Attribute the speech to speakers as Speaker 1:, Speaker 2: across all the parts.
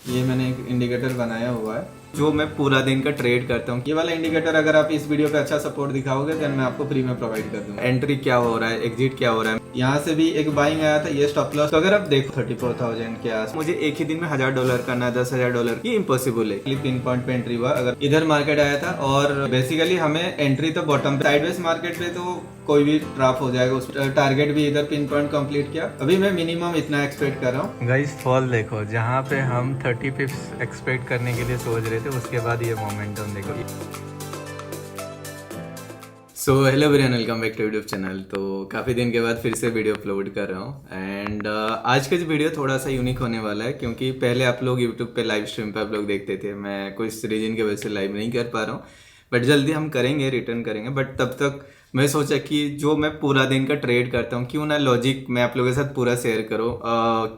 Speaker 1: ये मैंने एक इंडिकेटर बनाया हुआ है जो मैं पूरा दिन का ट्रेड करता हूँ। ये वाला इंडिकेटर अगर आप इस वीडियो पे अच्छा सपोर्ट दिखाओगे देन मैं आपको फ्री में प्रोवाइड कर दूंगा। एंट्री क्या हो रहा है, एग्जिट क्या हो रहा है, यहाँ से भी एक बाइंग आया था, ये स्टॉप लॉस। तो अगर आप देखो 34,000 के आस मुझे एक ही दिन में $1,000 करना है, $10,000, ये इम्पॉसिबल है। पिन पॉइंट पे एंट्री हुआ, अगर इधर मार्केट आया था और बेसिकली हमें एंट्री तो बॉटम पे, साइडवेज मार्केट पे तो कोई भी ड्रॉप हो जाएगा। उस टारगेट भी इधर पिन पॉइंट कंप्लीट किया। अभी मैं मिनिमम इतना एक्सपेक्ट कर रहा हूँ। गाइस फॉल देखो, जहाँ पे हम 30 पिप्स एक्सपेक्ट करने के लिए सोच रहे थे उसके बाद ये मोमेंटम देखो। So hello everyone, welcome back to YouTube channel. तो काफ़ी दिन के बाद फिर से वीडियो अपलोड कर रहा हूँ एंड आज का जो वीडियो थोड़ा सा यूनिक होने वाला है क्योंकि पहले आप लोग यूट्यूब पे लाइव स्ट्रीम पे आप लोग देखते थे। मैं कुछ रीजन की वजह से लाइव नहीं कर पा रहा हूँ बट जल्दी हम करेंगे, रिटर्न करेंगे। बट तब तक मैं सोचा कि जो मैं पूरा दिन का ट्रेड करता हूँ क्यों ना लॉजिक मैं आप लोगों के साथ पूरा शेयर करूँ।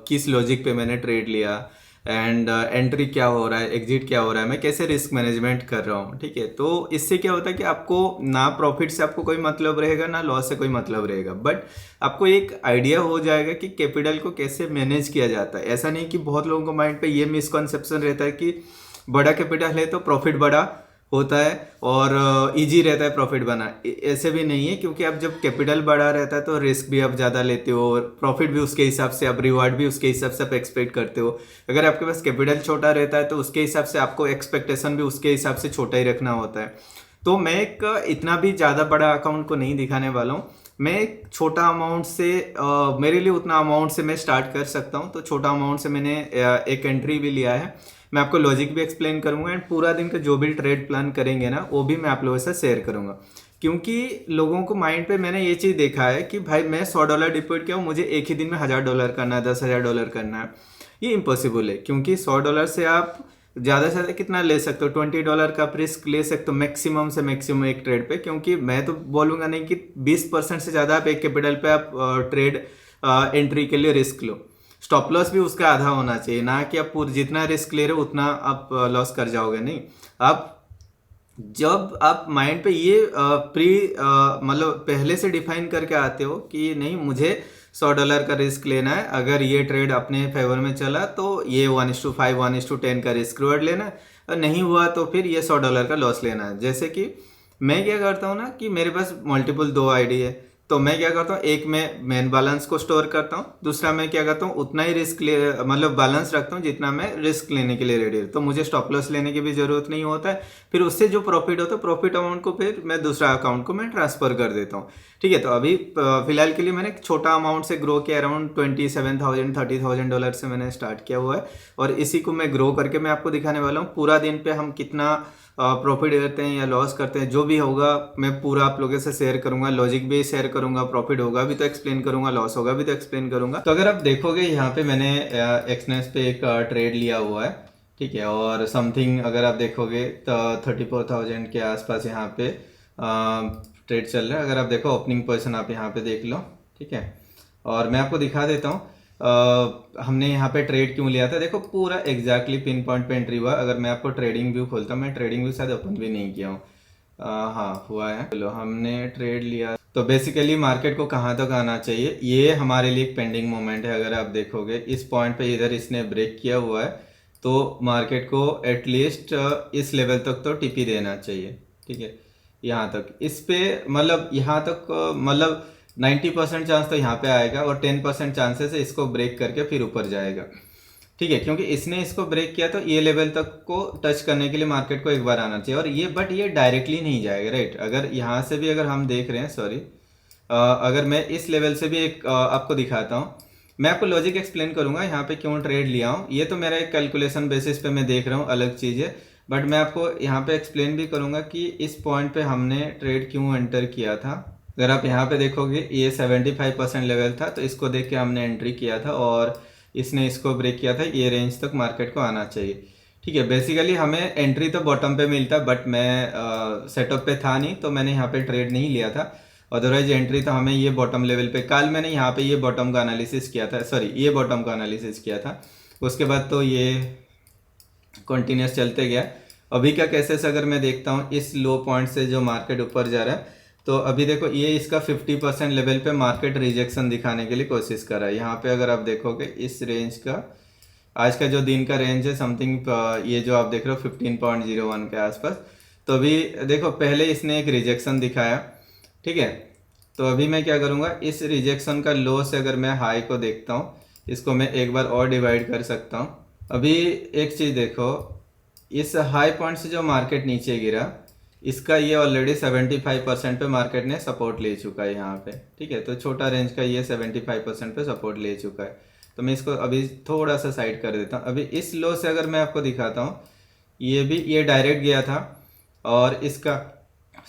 Speaker 1: किस लॉजिक पे मैंने ट्रेड लिया एंड एंट्री क्या हो रहा है, एग्जिट क्या हो रहा है, मैं कैसे रिस्क मैनेजमेंट कर रहा हूँ। ठीक है, तो इससे क्या होता है कि आपको ना प्रॉफिट से आपको कोई मतलब रहेगा ना लॉस से कोई मतलब रहेगा, बट आपको एक आइडिया हो जाएगा कि कैपिटल को कैसे मैनेज किया जाता है। ऐसा नहीं कि बहुत लोगों को माइंड पे ये मिसकॉन्सेप्शन रहता है कि बड़ा कैपिटल है तो प्रॉफिट बड़ा होता है और इजी रहता है प्रॉफिट बना। ऐसे भी नहीं है, क्योंकि अब जब कैपिटल बड़ा रहता है तो रिस्क भी आप ज़्यादा लेते हो और प्रॉफिट भी उसके हिसाब से, आप रिवार्ड भी उसके हिसाब से आप एक्सपेक्ट करते हो। अगर आपके पास कैपिटल छोटा रहता है तो उसके हिसाब से आपको एक्सपेक्टेशन भी उसके हिसाब से छोटा ही रखना होता है। तो मैं एक इतना भी ज़्यादा बड़ा अकाउंट को नहीं दिखाने वाला हूँ। मैं एक छोटा अमाउंट से मेरे लिए उतना अमाउंट से मैं स्टार्ट कर सकता हूँ। तो छोटा अमाउंट से मैंने एक एंट्री भी लिया है। मैं आपको लॉजिक भी एक्सप्लेन करूंगा एंड पूरा दिन का जो भी ट्रेड प्लान करेंगे ना वो भी मैं आप लोगों से शेयर करूंगा। क्योंकि लोगों को माइंड पे मैंने ये चीज़ देखा है कि भाई मैं $100 डिपॉजिट किया हूँ, मुझे एक ही दिन में $1,000 करना है, $10,000 करना है। ये इम्पॉसिबल है, क्योंकि $100 से आप ज़्यादा से ज़्यादा कितना ले सकते हो, $20 का आप रिस्क ले सकते हो मैक्सिमम से मैक्सिमम एक ट्रेड पे। क्योंकि मैं तो बोलूँगा नहीं कि 20% से ज़्यादा आप एक कैपिटल पे आप ट्रेड एंट्री के लिए रिस्क लो। स्टॉप लॉस भी उसका आधा होना चाहिए, ना कि आप जितना रिस्क ले रहे हो उतना आप लॉस कर जाओगे। नहीं, आप जब आप माइंड पे ये प्री मतलब पहले से डिफाइन करके आते हो कि नहीं मुझे $100 का रिस्क लेना है, अगर ये ट्रेड अपने फेवर में चला तो ये 1:5 1:10 का रिस्क रिवॉर्ड लेना है, और नहीं हुआ तो फिर ये $100 का लॉस लेना है। जैसे कि मैं क्या करता हूँ ना कि मेरे पास मल्टीपल 2 आईडी है, तो मैं क्या करता हूँ, एक मैं मेन बैलेंस को स्टोर करता हूँ, दूसरा मैं क्या करता हूँ उतना ही रिस्क ले मतलब बैलेंस रखता हूँ जितना मैं रिस्क लेने के लिए रेडी है। तो मुझे स्टॉप लॉस लेने की भी जरूरत नहीं होता है। फिर उससे जो प्रॉफिट होता है प्रॉफिट अमाउंट को फिर मैं दूसरा अकाउंट को मैं ट्रांसफर कर देता हूँ। ठीक है, तो अभी फिलहाल के लिए मैंने छोटा अमाउंट से ग्रो किया, अराउंड $27,000 $30,000 से मैंने स्टार्ट किया हुआ है और इसी को मैं ग्रो करके मैं आपको दिखाने वाला हूँ। पूरा दिन पे हम कितना प्रॉफिट करते हैं या लॉस करते हैं, जो भी होगा मैं पूरा आप लोगों से शेयर करूंगा, लॉजिक भी शेयर करूंगा, प्रॉफिट होगा भी तो एक्सप्लेन करूंगा, लॉस होगा भी तो एक्सप्लेन करूंगा। तो अगर आप देखोगे यहाँ पे मैंने एक्सनेस पे एक ट्रेड लिया हुआ है, ठीक है, और समथिंग अगर आप देखोगे तो 34,000 के आसपास यहाँ पे ट्रेड चल रहा है। अगर आप देखो ओपनिंग पोजिशन आप यहाँ पे देख लो, ठीक है, और मैं आपको दिखा देता हूँ हमने यहाँ पे ट्रेड क्यों लिया था। देखो पूरा एग्जैक्टली पिन पॉइंट पे एंट्री हुआ। अगर मैं आपको ट्रेडिंग व्यू खोलता हूँ, मैं ट्रेडिंग व्यू शायद ओपन भी नहीं किया हूँ, हाँ हुआ है। चलो हमने ट्रेड लिया, तो बेसिकली मार्केट को कहाँ तक आना चाहिए, ये हमारे लिए एक पेंडिंग मोमेंट है। अगर आप देखोगे इस पॉइंट पे इधर इसने ब्रेक किया हुआ है तो मार्केट को एटलीस्ट इस लेवल तक तो टिपी देना चाहिए। ठीक है, यहाँ तक इस पे मतलब यहाँ तक मतलब 90% चांस तो यहाँ पे आएगा और 10% चांसेस है इसको ब्रेक करके फिर ऊपर जाएगा। ठीक है, क्योंकि इसने इसको ब्रेक किया तो ये लेवल तक को टच करने के लिए मार्केट को एक बार आना चाहिए और ये बट ये डायरेक्टली नहीं जाएगा, राइट। अगर यहाँ से भी अगर हम देख रहे हैं, सॉरी, अगर मैं इस लेवल से भी एक आपको दिखाता हूँ, मैं आपको लॉजिक एक्सप्लेन करूंगा यहाँ पे क्यों ट्रेड लिया हूँ। ये तो मेरा एक कैलकुलेशन बेसिस पे मैं देख रहा हूँ, अलग चीज़ है, बट मैं आपको यहाँ पे एक्सप्लेन भी करूंगा कि इस पॉइंट पे हमने ट्रेड क्यों एंटर किया था। अगर आप यहाँ पे देखोगे ये 75% लेवल था, तो इसको देख के हमने एंट्री किया था और इसने इसको ब्रेक किया था, ये रेंज तक मार्केट को आना चाहिए। ठीक है, बेसिकली हमें एंट्री तो बॉटम पे मिलता, बट मैं सेटअप पे था नहीं तो मैंने यहाँ पे ट्रेड नहीं लिया था। अदरवाइज एंट्री तो हमें ये बॉटम लेवल पे, कल मैंने यहाँ पे ये बॉटम का एनालिसिस किया था, सॉरी ये बॉटम का एनालिसिस किया था, उसके बाद तो ये कंटिन्यूस चलते गया। अभी का केसेस अगर मैं देखता हूँ इस लो पॉइंट से जो मार्केट ऊपर जा रहा है, तो अभी देखो ये इसका 50% लेवल पे मार्केट रिजेक्शन दिखाने के लिए कोशिश कर रहा है। यहाँ पे अगर आप देखोगे इस रेंज का आज का जो दिन का रेंज है समथिंग ये जो आप देख रहे हो 15.01 के आसपास। तो अभी देखो पहले इसने एक रिजेक्शन दिखाया, ठीक है। तो अभी मैं क्या करूँगा, इस रिजेक्शन का लो से अगर मैं हाई को देखता हूँ, इसको मैं एक बार और डिवाइड कर सकता हूँ। अभी एक चीज़ देखो, इस हाई पॉइंट से जो मार्केट नीचे गिरा, इसका ये ऑलरेडी 75% पे मार्केट ने सपोर्ट ले चुका है यहाँ पे, ठीक है। तो छोटा रेंज का ये 75% पे सपोर्ट ले चुका है। तो मैं इसको अभी थोड़ा सा साइड कर देता हूँ। अभी इस लो से अगर मैं आपको दिखाता हूँ, ये डायरेक्ट गया था और इसका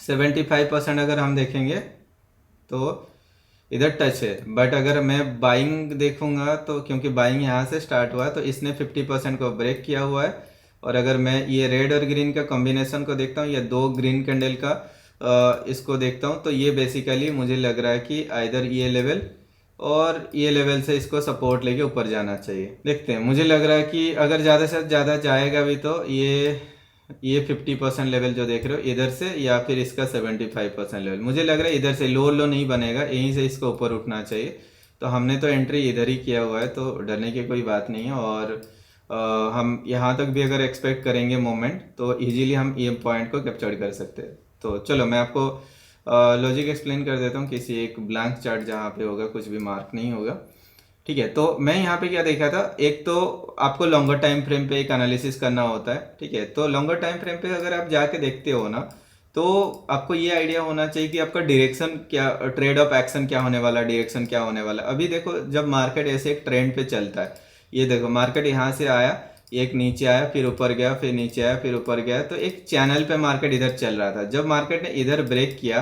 Speaker 1: 75% अगर हम देखेंगे तो इधर टच है। बट अगर मैं बाइंग देखूंगा तो क्योंकि बाइंग यहाँ से स्टार्ट हुआ है तो इसने 50% को ब्रेक किया हुआ है। और अगर मैं ये रेड और ग्रीन का कॉम्बिनेशन को देखता हूँ, या दो ग्रीन कैंडल का इसको देखता हूँ, तो ये बेसिकली मुझे लग रहा है कि आइदर ये लेवल और ये लेवल से इसको सपोर्ट लेके ऊपर जाना चाहिए। देखते हैं, मुझे लग रहा है कि अगर ज़्यादा से ज़्यादा जाएगा भी तो ये 50% लेवल जो देख रहे हो इधर से, या फिर इसका 75% लेवल, मुझे लग रहा है इधर से लो नहीं बनेगा, यहीं से इसको ऊपर उठना चाहिए। तो हमने तो एंट्री इधर ही किया हुआ है, तो डरने की कोई बात नहीं है। और हम यहाँ तक भी अगर एक्सपेक्ट करेंगे मोमेंट तो इजीली हम ये पॉइंट को कैप्चर कर सकते हैं। तो चलो मैं आपको लॉजिक एक्सप्लेन कर देता हूँ किसी एक ब्लैंक चार्ट जहाँ पे होगा, कुछ भी मार्क नहीं होगा, ठीक है। तो मैं यहाँ पे क्या देखा था, एक तो आपको लॉन्गर टाइम फ्रेम पे एक एनालिसिस करना होता है, ठीक है। तो लॉन्गर टाइम फ्रेम पे अगर आप जाके देखते हो ना, तो आपको ये आइडिया होना चाहिए कि आपका डायरेक्शन क्या, ट्रेड ऑफ एक्शन क्या होने वाला, डायरेक्शन क्या होने वाला। अभी देखो जब मार्केट ऐसे एक ट्रेंड पे चलता है, ये देखो मार्केट यहाँ से आया, एक नीचे आया, फिर ऊपर गया, फिर नीचे आया, फिर ऊपर गया, तो एक चैनल पे मार्केट इधर चल रहा था। जब मार्केट ने इधर ब्रेक किया,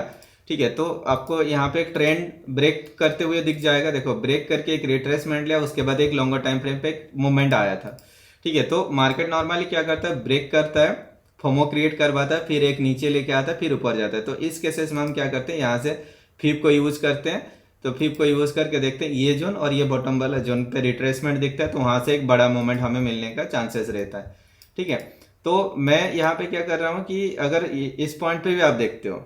Speaker 1: ठीक है, तो आपको यहाँ पे एक ट्रेंड ब्रेक करते हुए दिख जाएगा। देखो ब्रेक करके एक रिट्रेसमेंट लिया, उसके बाद एक लॉन्गर टाइम फ्रेम पे एक मूवमेंट आया था, ठीक है। तो मार्केट नॉर्मली क्या करता है, ब्रेक करता है, फोमो क्रिएट करवाता है, फिर एक नीचे लेके आता है, फिर ऊपर जाता है। तो इस केसेस में हम क्या करते हैं, यहाँ से फिप को यूज करते हैं। तो फिप को यूज करके देखते हैं ये जोन और ये बॉटम वाला जोन पे रिट्रेसमेंट दिखता है, तो वहां से एक बड़ा मूवमेंट हमें मिलने का चांसेस रहता है, ठीक है। तो मैं यहाँ पे क्या कर रहा हूँ कि अगर इस पॉइंट पे भी आप देखते हो,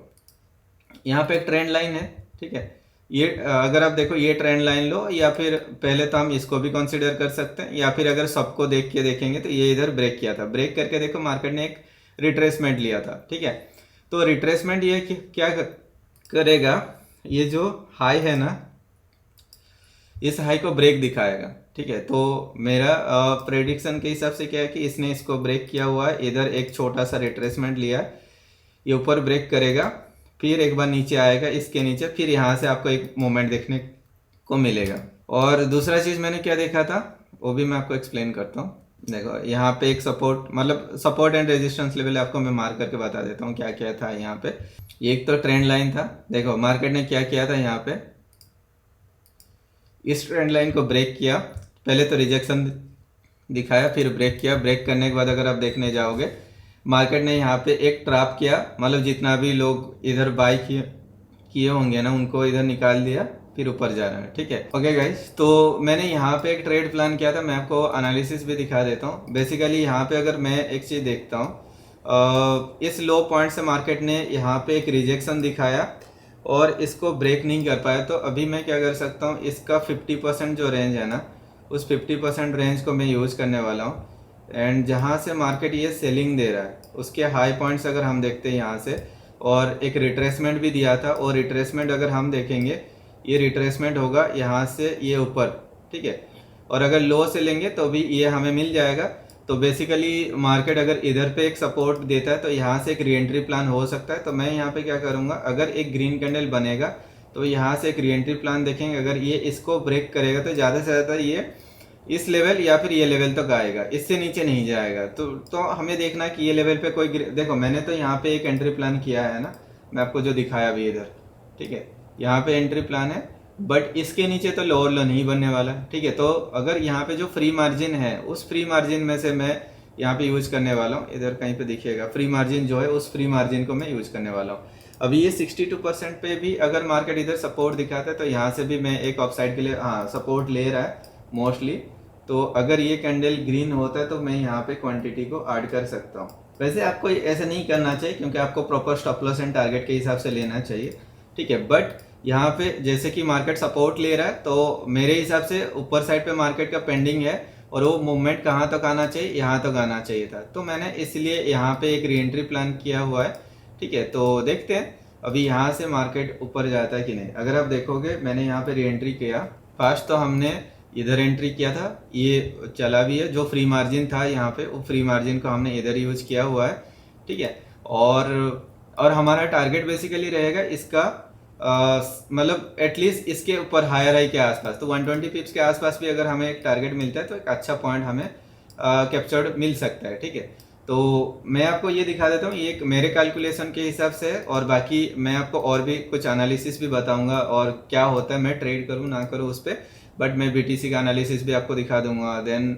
Speaker 1: यहाँ पे एक ट्रेंड लाइन है, ठीक है। ये अगर आप देखो ये ट्रेंड लाइन लो, या फिर पहले तो हम इसको भी कंसीडर कर सकते हैं, या फिर अगर सबको देख के देखेंगे तो ये इधर ब्रेक किया था, ब्रेक करके देखो मार्केट ने एक रिट्रेसमेंट लिया था, ठीक है। तो रिट्रेसमेंट ये क्या करेगा, ये जो हाई है ना, इस हाई को ब्रेक दिखाएगा, ठीक है। तो मेरा प्रेडिक्शन के हिसाब से क्या है कि इसने इसको ब्रेक किया हुआ है, इधर एक छोटा सा रिट्रेसमेंट लिया है, ये ऊपर ब्रेक करेगा, फिर एक बार नीचे आएगा इसके नीचे, फिर यहाँ से आपको एक मोमेंट देखने को मिलेगा। और दूसरा चीज़ मैंने क्या देखा था वो भी मैं आपको एक्सप्लेन करता हूँ। देखो यहाँ पे एक सपोर्ट, मतलब सपोर्ट एंड रेजिस्टेंस लेवल आपको मैं मार्क करके बता देता हूँ क्या क्या था यहाँ पे। एक तो ट्रेंड लाइन था, देखो मार्केट ने क्या किया था, यहाँ पे इस ट्रेंड लाइन को ब्रेक किया, पहले तो रिजेक्शन दिखाया, फिर ब्रेक किया। ब्रेक करने के बाद अगर आप देखने जाओगे, मार्केट ने यहाँ पे एक ट्रैप किया, मतलब जितना भी लोग इधर बाई किए होंगे ना, उनको इधर निकाल दिया, फिर ऊपर जा रहा है, ठीक है। ओके गाइस, तो मैंने यहाँ पे एक ट्रेड प्लान किया था, मैं आपको एनालिसिस भी दिखा देता हूँ। बेसिकली यहाँ पे अगर मैं एक चीज़ देखता हूँ, इस लो पॉइंट से मार्केट ने यहाँ पे एक रिजेक्शन दिखाया और इसको ब्रेक नहीं कर पाया। तो अभी मैं क्या कर सकता हूँ, इसका 50% जो रेंज है ना, उस 50% रेंज को मैं यूज़ करने वाला हूँ। एंड जहाँ से मार्केट ये सेलिंग दे रहा है, उसके हाई पॉइंट्स अगर हम देखते हैं यहाँ से, और एक रिट्रेसमेंट भी दिया था, और रिट्रेसमेंट अगर हम देखेंगे, ये रिट्रेसमेंट होगा यहाँ से ये ऊपर, ठीक है। और अगर लो से लेंगे तो भी ये हमें मिल जाएगा। तो बेसिकली मार्केट अगर इधर पे एक सपोर्ट देता है तो यहाँ से एक री एंट्री प्लान हो सकता है। तो मैं यहाँ पे क्या करूँगा, अगर एक ग्रीन कैंडल बनेगा तो यहाँ से एक री एंट्री प्लान देखेंगे। अगर ये इसको ब्रेक करेगा तो ज़्यादा से ज़्यादा ये इस लेवल या फिर ये लेवल तक आएगा, इससे नीचे नहीं जाएगा। तो हमें देखना है कि ये लेवल पे कोई, देखो मैंने तो यहाँ पे एक एंट्री प्लान किया है ना, मैं आपको जो दिखाया अभी इधर, ठीक है, यहाँ पे एंट्री प्लान है, बट इसके नीचे तो लोअर लो नहीं बनने वाला, ठीक है। तो अगर यहाँ पे जो फ्री मार्जिन है, उस फ्री मार्जिन में से मैं यहाँ पे यूज करने वाला हूँ, इधर कहीं पे दिखिएगा फ्री मार्जिन जो है, उस फ्री मार्जिन को मैं यूज करने वाला हूँ। अभी ये 62% पे भी अगर मार्केट इधर सपोर्ट दिखाता है तो यहाँ से भी मैं एक ऑफसाइड के लिए सपोर्ट ले रहा है मोस्टली। तो अगर ये कैंडल ग्रीन होता है तो मैं यहाँ पे क्वांटिटी को ऐड कर सकता हूँ। वैसे आपको ऐसे नहीं करना चाहिए क्योंकि आपको proper stop loss and target के हिसाब से लेना चाहिए, ठीक है। बट यहाँ पे जैसे कि मार्केट सपोर्ट ले रहा है तो मेरे हिसाब से ऊपर साइड पे मार्केट का पेंडिंग है और वो मूवमेंट कहाँ तक आना चाहिए, यहाँ तक आना चाहिए था। तो मैंने इसलिए यहाँ पे एक री एंट्री प्लान किया हुआ है। ठीक है, तो देखते हैं अभी यहाँ से मार्केट ऊपर जाता है कि नहीं। अगर आप देखोगे मैंने यहाँ पे री एंट्री किया, फर्स्ट तो हमने इधर एंट्री किया था, ये चला भी है, जो फ्री मार्जिन था यहाँ पे वो फ्री मार्जिन को हमने इधर यूज किया हुआ है। ठीक है, और हमारा टारगेट बेसिकली रहेगा इसका मतलब एटलीस्ट इसके ऊपर हायर हाई के आसपास, तो 120 पिप्स के आसपास भी अगर हमें एक टारगेट मिलता है तो एक अच्छा पॉइंट हमें कैप्चर्ड मिल सकता है। ठीक है, तो मैं आपको ये दिखा देता हूँ, ये एक मेरे कैलकुलेशन के हिसाब से है, और बाकी मैं आपको और भी कुछ एनालिसिस भी बताऊंगा और क्या होता है मैं ट्रेड करूँ ना करूँ उस पर, बट मैं बीटीसी का एनालिसिस भी आपको दिखा दूंगा। देन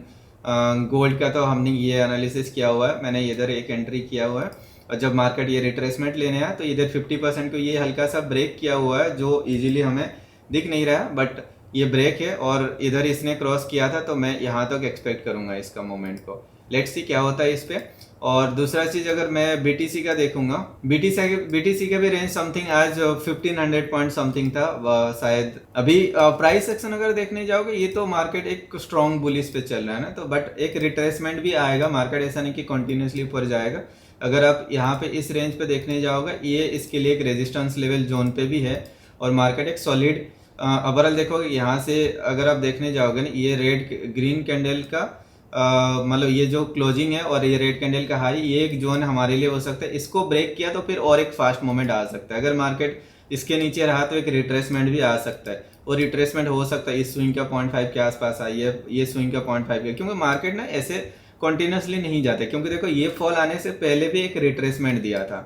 Speaker 1: गोल्ड का तो हमने ये एनालिसिस किया हुआ है, मैंने इधर एक एंट्री किया हुआ है, और जब मार्केट ये रिट्रेसमेंट लेने आया तो इधर 50% को ये हल्का सा ब्रेक किया हुआ है, जो इजीली हमें दिख नहीं रहा, बट ये ब्रेक है और इधर इसने क्रॉस किया था, तो मैं यहाँ तक एक्सपेक्ट करूँगा इसका मोमेंट को। लेट्स सी क्या होता है इस पे। और दूसरा चीज़ अगर मैं बीटीसी का देखूंगा, बीटीसी का भी रेंज समथिंग आज 1500 पॉइंट समथिंग था शायद। अभी प्राइस सेक्शन अगर देखने जाओगे ये तो मार्केट एक स्ट्रॉन्ग बुलिश पे चल रहा है ना, तो बट एक रिट्रेसमेंट भी आएगा, मार्केट ऐसा नहीं कि कंटिन्यूसली ऊपर जाएगा। अगर आप यहाँ पे इस रेंज पे देखने जाओगे ये इसके लिए एक रेजिस्टेंस लेवल जोन पे भी है, और मार्केट एक सॉलिड ओवरऑल देखोगे यहाँ से अगर आप देखने जाओगे ना, ये रेड ग्रीन कैंडल का मतलब ये जो क्लोजिंग है और ये रेड कैंडल का हाई, ये एक जोन हमारे लिए हो सकता है। इसको ब्रेक किया तो फिर और एक फास्ट मूवमेंट आ सकता है। अगर मार्केट इसके नीचे रहा तो एक रिट्रेसमेंट भी आ सकता है, और रिट्रेसमेंट हो सकता है इस स्विंग का 0.5 के आसपास आई है, ये स्विंग का 0.5 के, क्योंकि मार्केट ना ऐसे कंटिन्यूसली नहीं जाते, क्योंकि देखो ये फॉल आने से पहले भी एक रिट्रेसमेंट दिया था,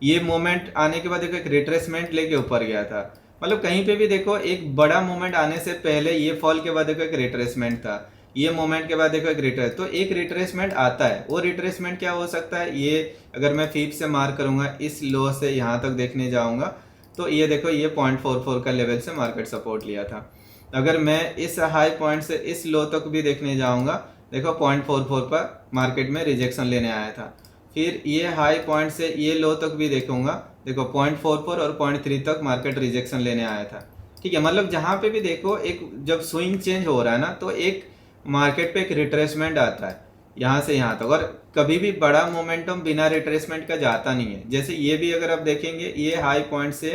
Speaker 1: ये मोमेंट आने के बाद देखो एक रिट्रेसमेंट लेके ऊपर गया था। मतलब कहीं पे भी देखो एक बड़ा मोमेंट आने से पहले ये फॉल के बाद देखो एक रिट्रेसमेंट था, ये मोमेंट के बाद देखो एक रिट्रेस, तो एक रिट्रेसमेंट आता है। वो रिट्रेसमेंट क्या हो सकता है, ये अगर मैं फीप से मार्क करूंगा इस लो से यहाँ तक देखने जाऊंगा तो ये देखो ये 0.44 का लेवल से मार्केट सपोर्ट लिया था। अगर मैं इस हाई पॉइंट से इस लो तक भी देखने जाऊंगा, देखो 0.44 पर मार्केट में रिजेक्शन लेने आया था। फिर ये हाई पॉइंट से ये लो तक भी देखूंगा, देखो 0.44 और 0.3 तक मार्केट रिजेक्शन लेने आया था। ठीक है, मतलब जहां पे भी देखो एक जब स्विंग चेंज हो रहा है ना, तो एक मार्केट पे एक रिट्रेसमेंट आता है यहाँ से यहाँ तक, और कभी भी बड़ा मोमेंटम बिना रिट्रेसमेंट का जाता नहीं है। जैसे ये भी अगर आप देखेंगे, ये हाई पॉइंट से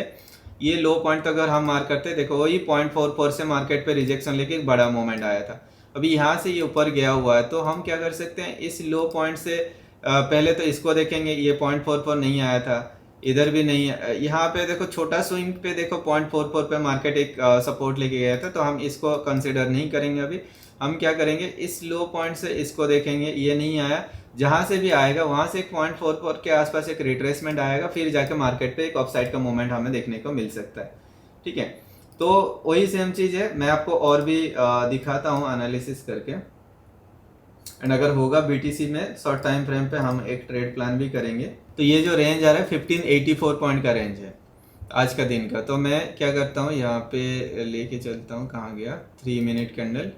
Speaker 1: ये लो पॉइंट तक अगर हम मार्क करते हैं, देखो वही 0.44 से मार्केट पे रिजेक्शन लेके एक बड़ा मोमेंट आया था। अभी यहाँ से ये ऊपर गया हुआ है, तो हम क्या कर सकते हैं, इस लो पॉइंट से पहले तो इसको देखेंगे, ये 0.44 नहीं आया था, इधर भी नहीं है। यहाँ पे देखो छोटा स्विंग पे देखो 0.44 पे मार्केट एक सपोर्ट लेके गया था, तो हम इसको कंसिडर नहीं करेंगे। अभी हम क्या करेंगे, इस लो पॉइंट से इसको देखेंगे, ये नहीं आया, जहां से भी आएगा वहां से एक 0.44 के आसपास एक रिट्रेसमेंट आएगा, फिर जाके मार्केट पे एक अपसाइड का मोमेंट हमें देखने को मिल सकता है। ठीक है, तो वही सेम चीज है, मैं आपको और भी दिखाता हूँ एनालिसिस करके, एंड अगर होगा बीटीसी में शॉर्ट टाइम फ्रेम पे हम एक ट्रेड प्लान भी करेंगे। तो ये जो रेंज आ रहा है 1584 पॉइंट का रेंज है आज का दिन का। तो मैं क्या करता हूँ, यहाँ पे लेके चलता हूँ, कहाँ गया 3 मिनट कैंडल,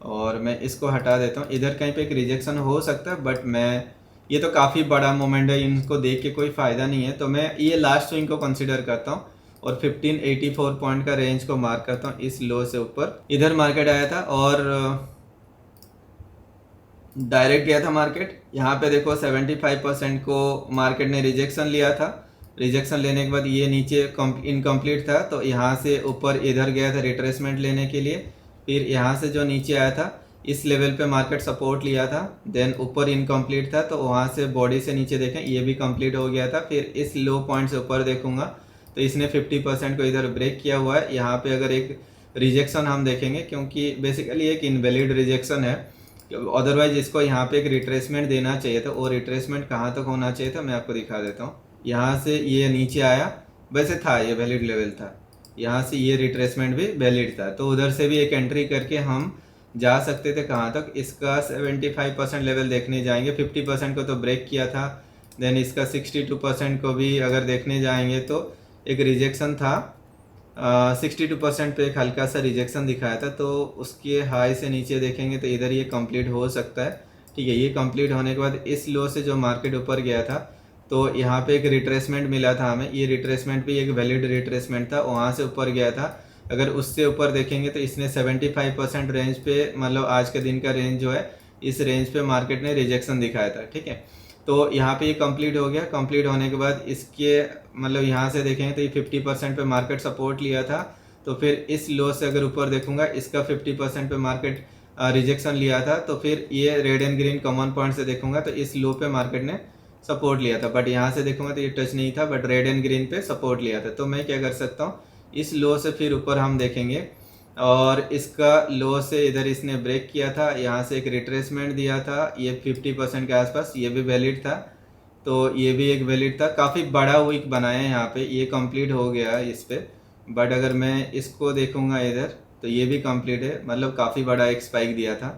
Speaker 1: और मैं इसको हटा देता हूँ। इधर कहीं पे एक रिजेक्शन हो सकता है, बट मैं ये तो काफ़ी बड़ा मोमेंट है, इनको देख के कोई फ़ायदा नहीं है, तो मैं ये लास्ट स्विंग को कंसिडर करता हूँ और 1584 पॉइंट का रेंज को मार्क करता हूँ। इस लो से ऊपर इधर मार्केट आया था और डायरेक्ट गया था मार्केट, यहाँ पे देखो 75% को मार्केट ने रिजेक्शन लिया था। रिजेक्शन लेने के बाद ये नीचे इनकम्प्लीट था, तो यहाँ से ऊपर इधर गया था रिट्रेसमेंट लेने के लिए। फिर यहाँ से जो नीचे आया था इस लेवल पे मार्केट सपोर्ट लिया था, देन ऊपर इनकम्प्लीट था, तो वहाँ से बॉडी से नीचे देखें ये भी कंप्लीट हो गया था। फिर इस लो पॉइंट से ऊपर देखूंगा तो इसने 50% को इधर ब्रेक किया हुआ है। यहाँ पे अगर एक रिजेक्शन हम देखेंगे, क्योंकि बेसिकली एक इनवैलिड रिजेक्शन है, अदरवाइज इसको यहाँ पे एक रिट्रेसमेंट देना चाहिए था। और रिट्रेसमेंट कहाँ तक होना चाहिए था मैं आपको दिखा देता हूँ। यहाँ से ये नीचे आया, वैसे था ये वैलिड लेवल था, यहाँ से ये रिट्रेसमेंट भी वैलिड था, तो उधर से भी एक एंट्री करके हम जा सकते थे। कहाँ तक, इसका 75% लेवल देखने जाएंगे, 50% को तो ब्रेक किया था, देन इसका 62% को भी अगर देखने जाएंगे तो एक रिजेक्शन था, 62% पे एक हल्का सा रिजेक्शन दिखाया था, तो उसके हाई से नीचे देखेंगे तो इधर ये कंप्लीट हो सकता है। ठीक है, ये कंप्लीट होने के बाद इस लो से जो मार्केट ऊपर गया था, तो यहाँ पे एक रिट्रेसमेंट मिला था हमें, ये रिट्रेसमेंट भी एक वैलिड रिट्रेसमेंट था, वहाँ से ऊपर गया था। अगर उससे ऊपर देखेंगे तो इसने 75% रेंज पे, मतलब आज के दिन का रेंज जो है इस रेंज पे मार्केट ने रिजेक्शन दिखाया था, ठीक है। तो यहाँ पे ये कंप्लीट हो गया। कंप्लीट होने के बाद इसके मतलब यहाँ से देखेंगे तो ये 50% पे मार्केट सपोर्ट लिया था। तो फिर इस लो से अगर ऊपर देखूंगा, इसका 50% पे मार्केट रिजेक्शन लिया था। तो फिर ये red and green common point से देखूंगा तो इस लो पे मार्केट ने सपोर्ट लिया था, बट यहाँ से देखूंगा तो ये टच नहीं था, बट रेड एंड ग्रीन पे सपोर्ट लिया था। तो मैं क्या कर सकता हूँ, इस लो से फिर ऊपर हम देखेंगे और इसका लो से इधर इसने ब्रेक किया था, यहाँ से एक रिट्रेसमेंट दिया था, ये 50% के आसपास, ये भी वैलिड था। तो ये भी एक वैलिड था। काफ़ी बड़ा वीक बनाया है यहाँ पे, ये कंप्लीट हो गया इस पे। बट अगर मैं इसको देखूंगा इधर तो ये भी कंप्लीट है, मतलब काफ़ी बड़ा एक स्पाइक दिया था।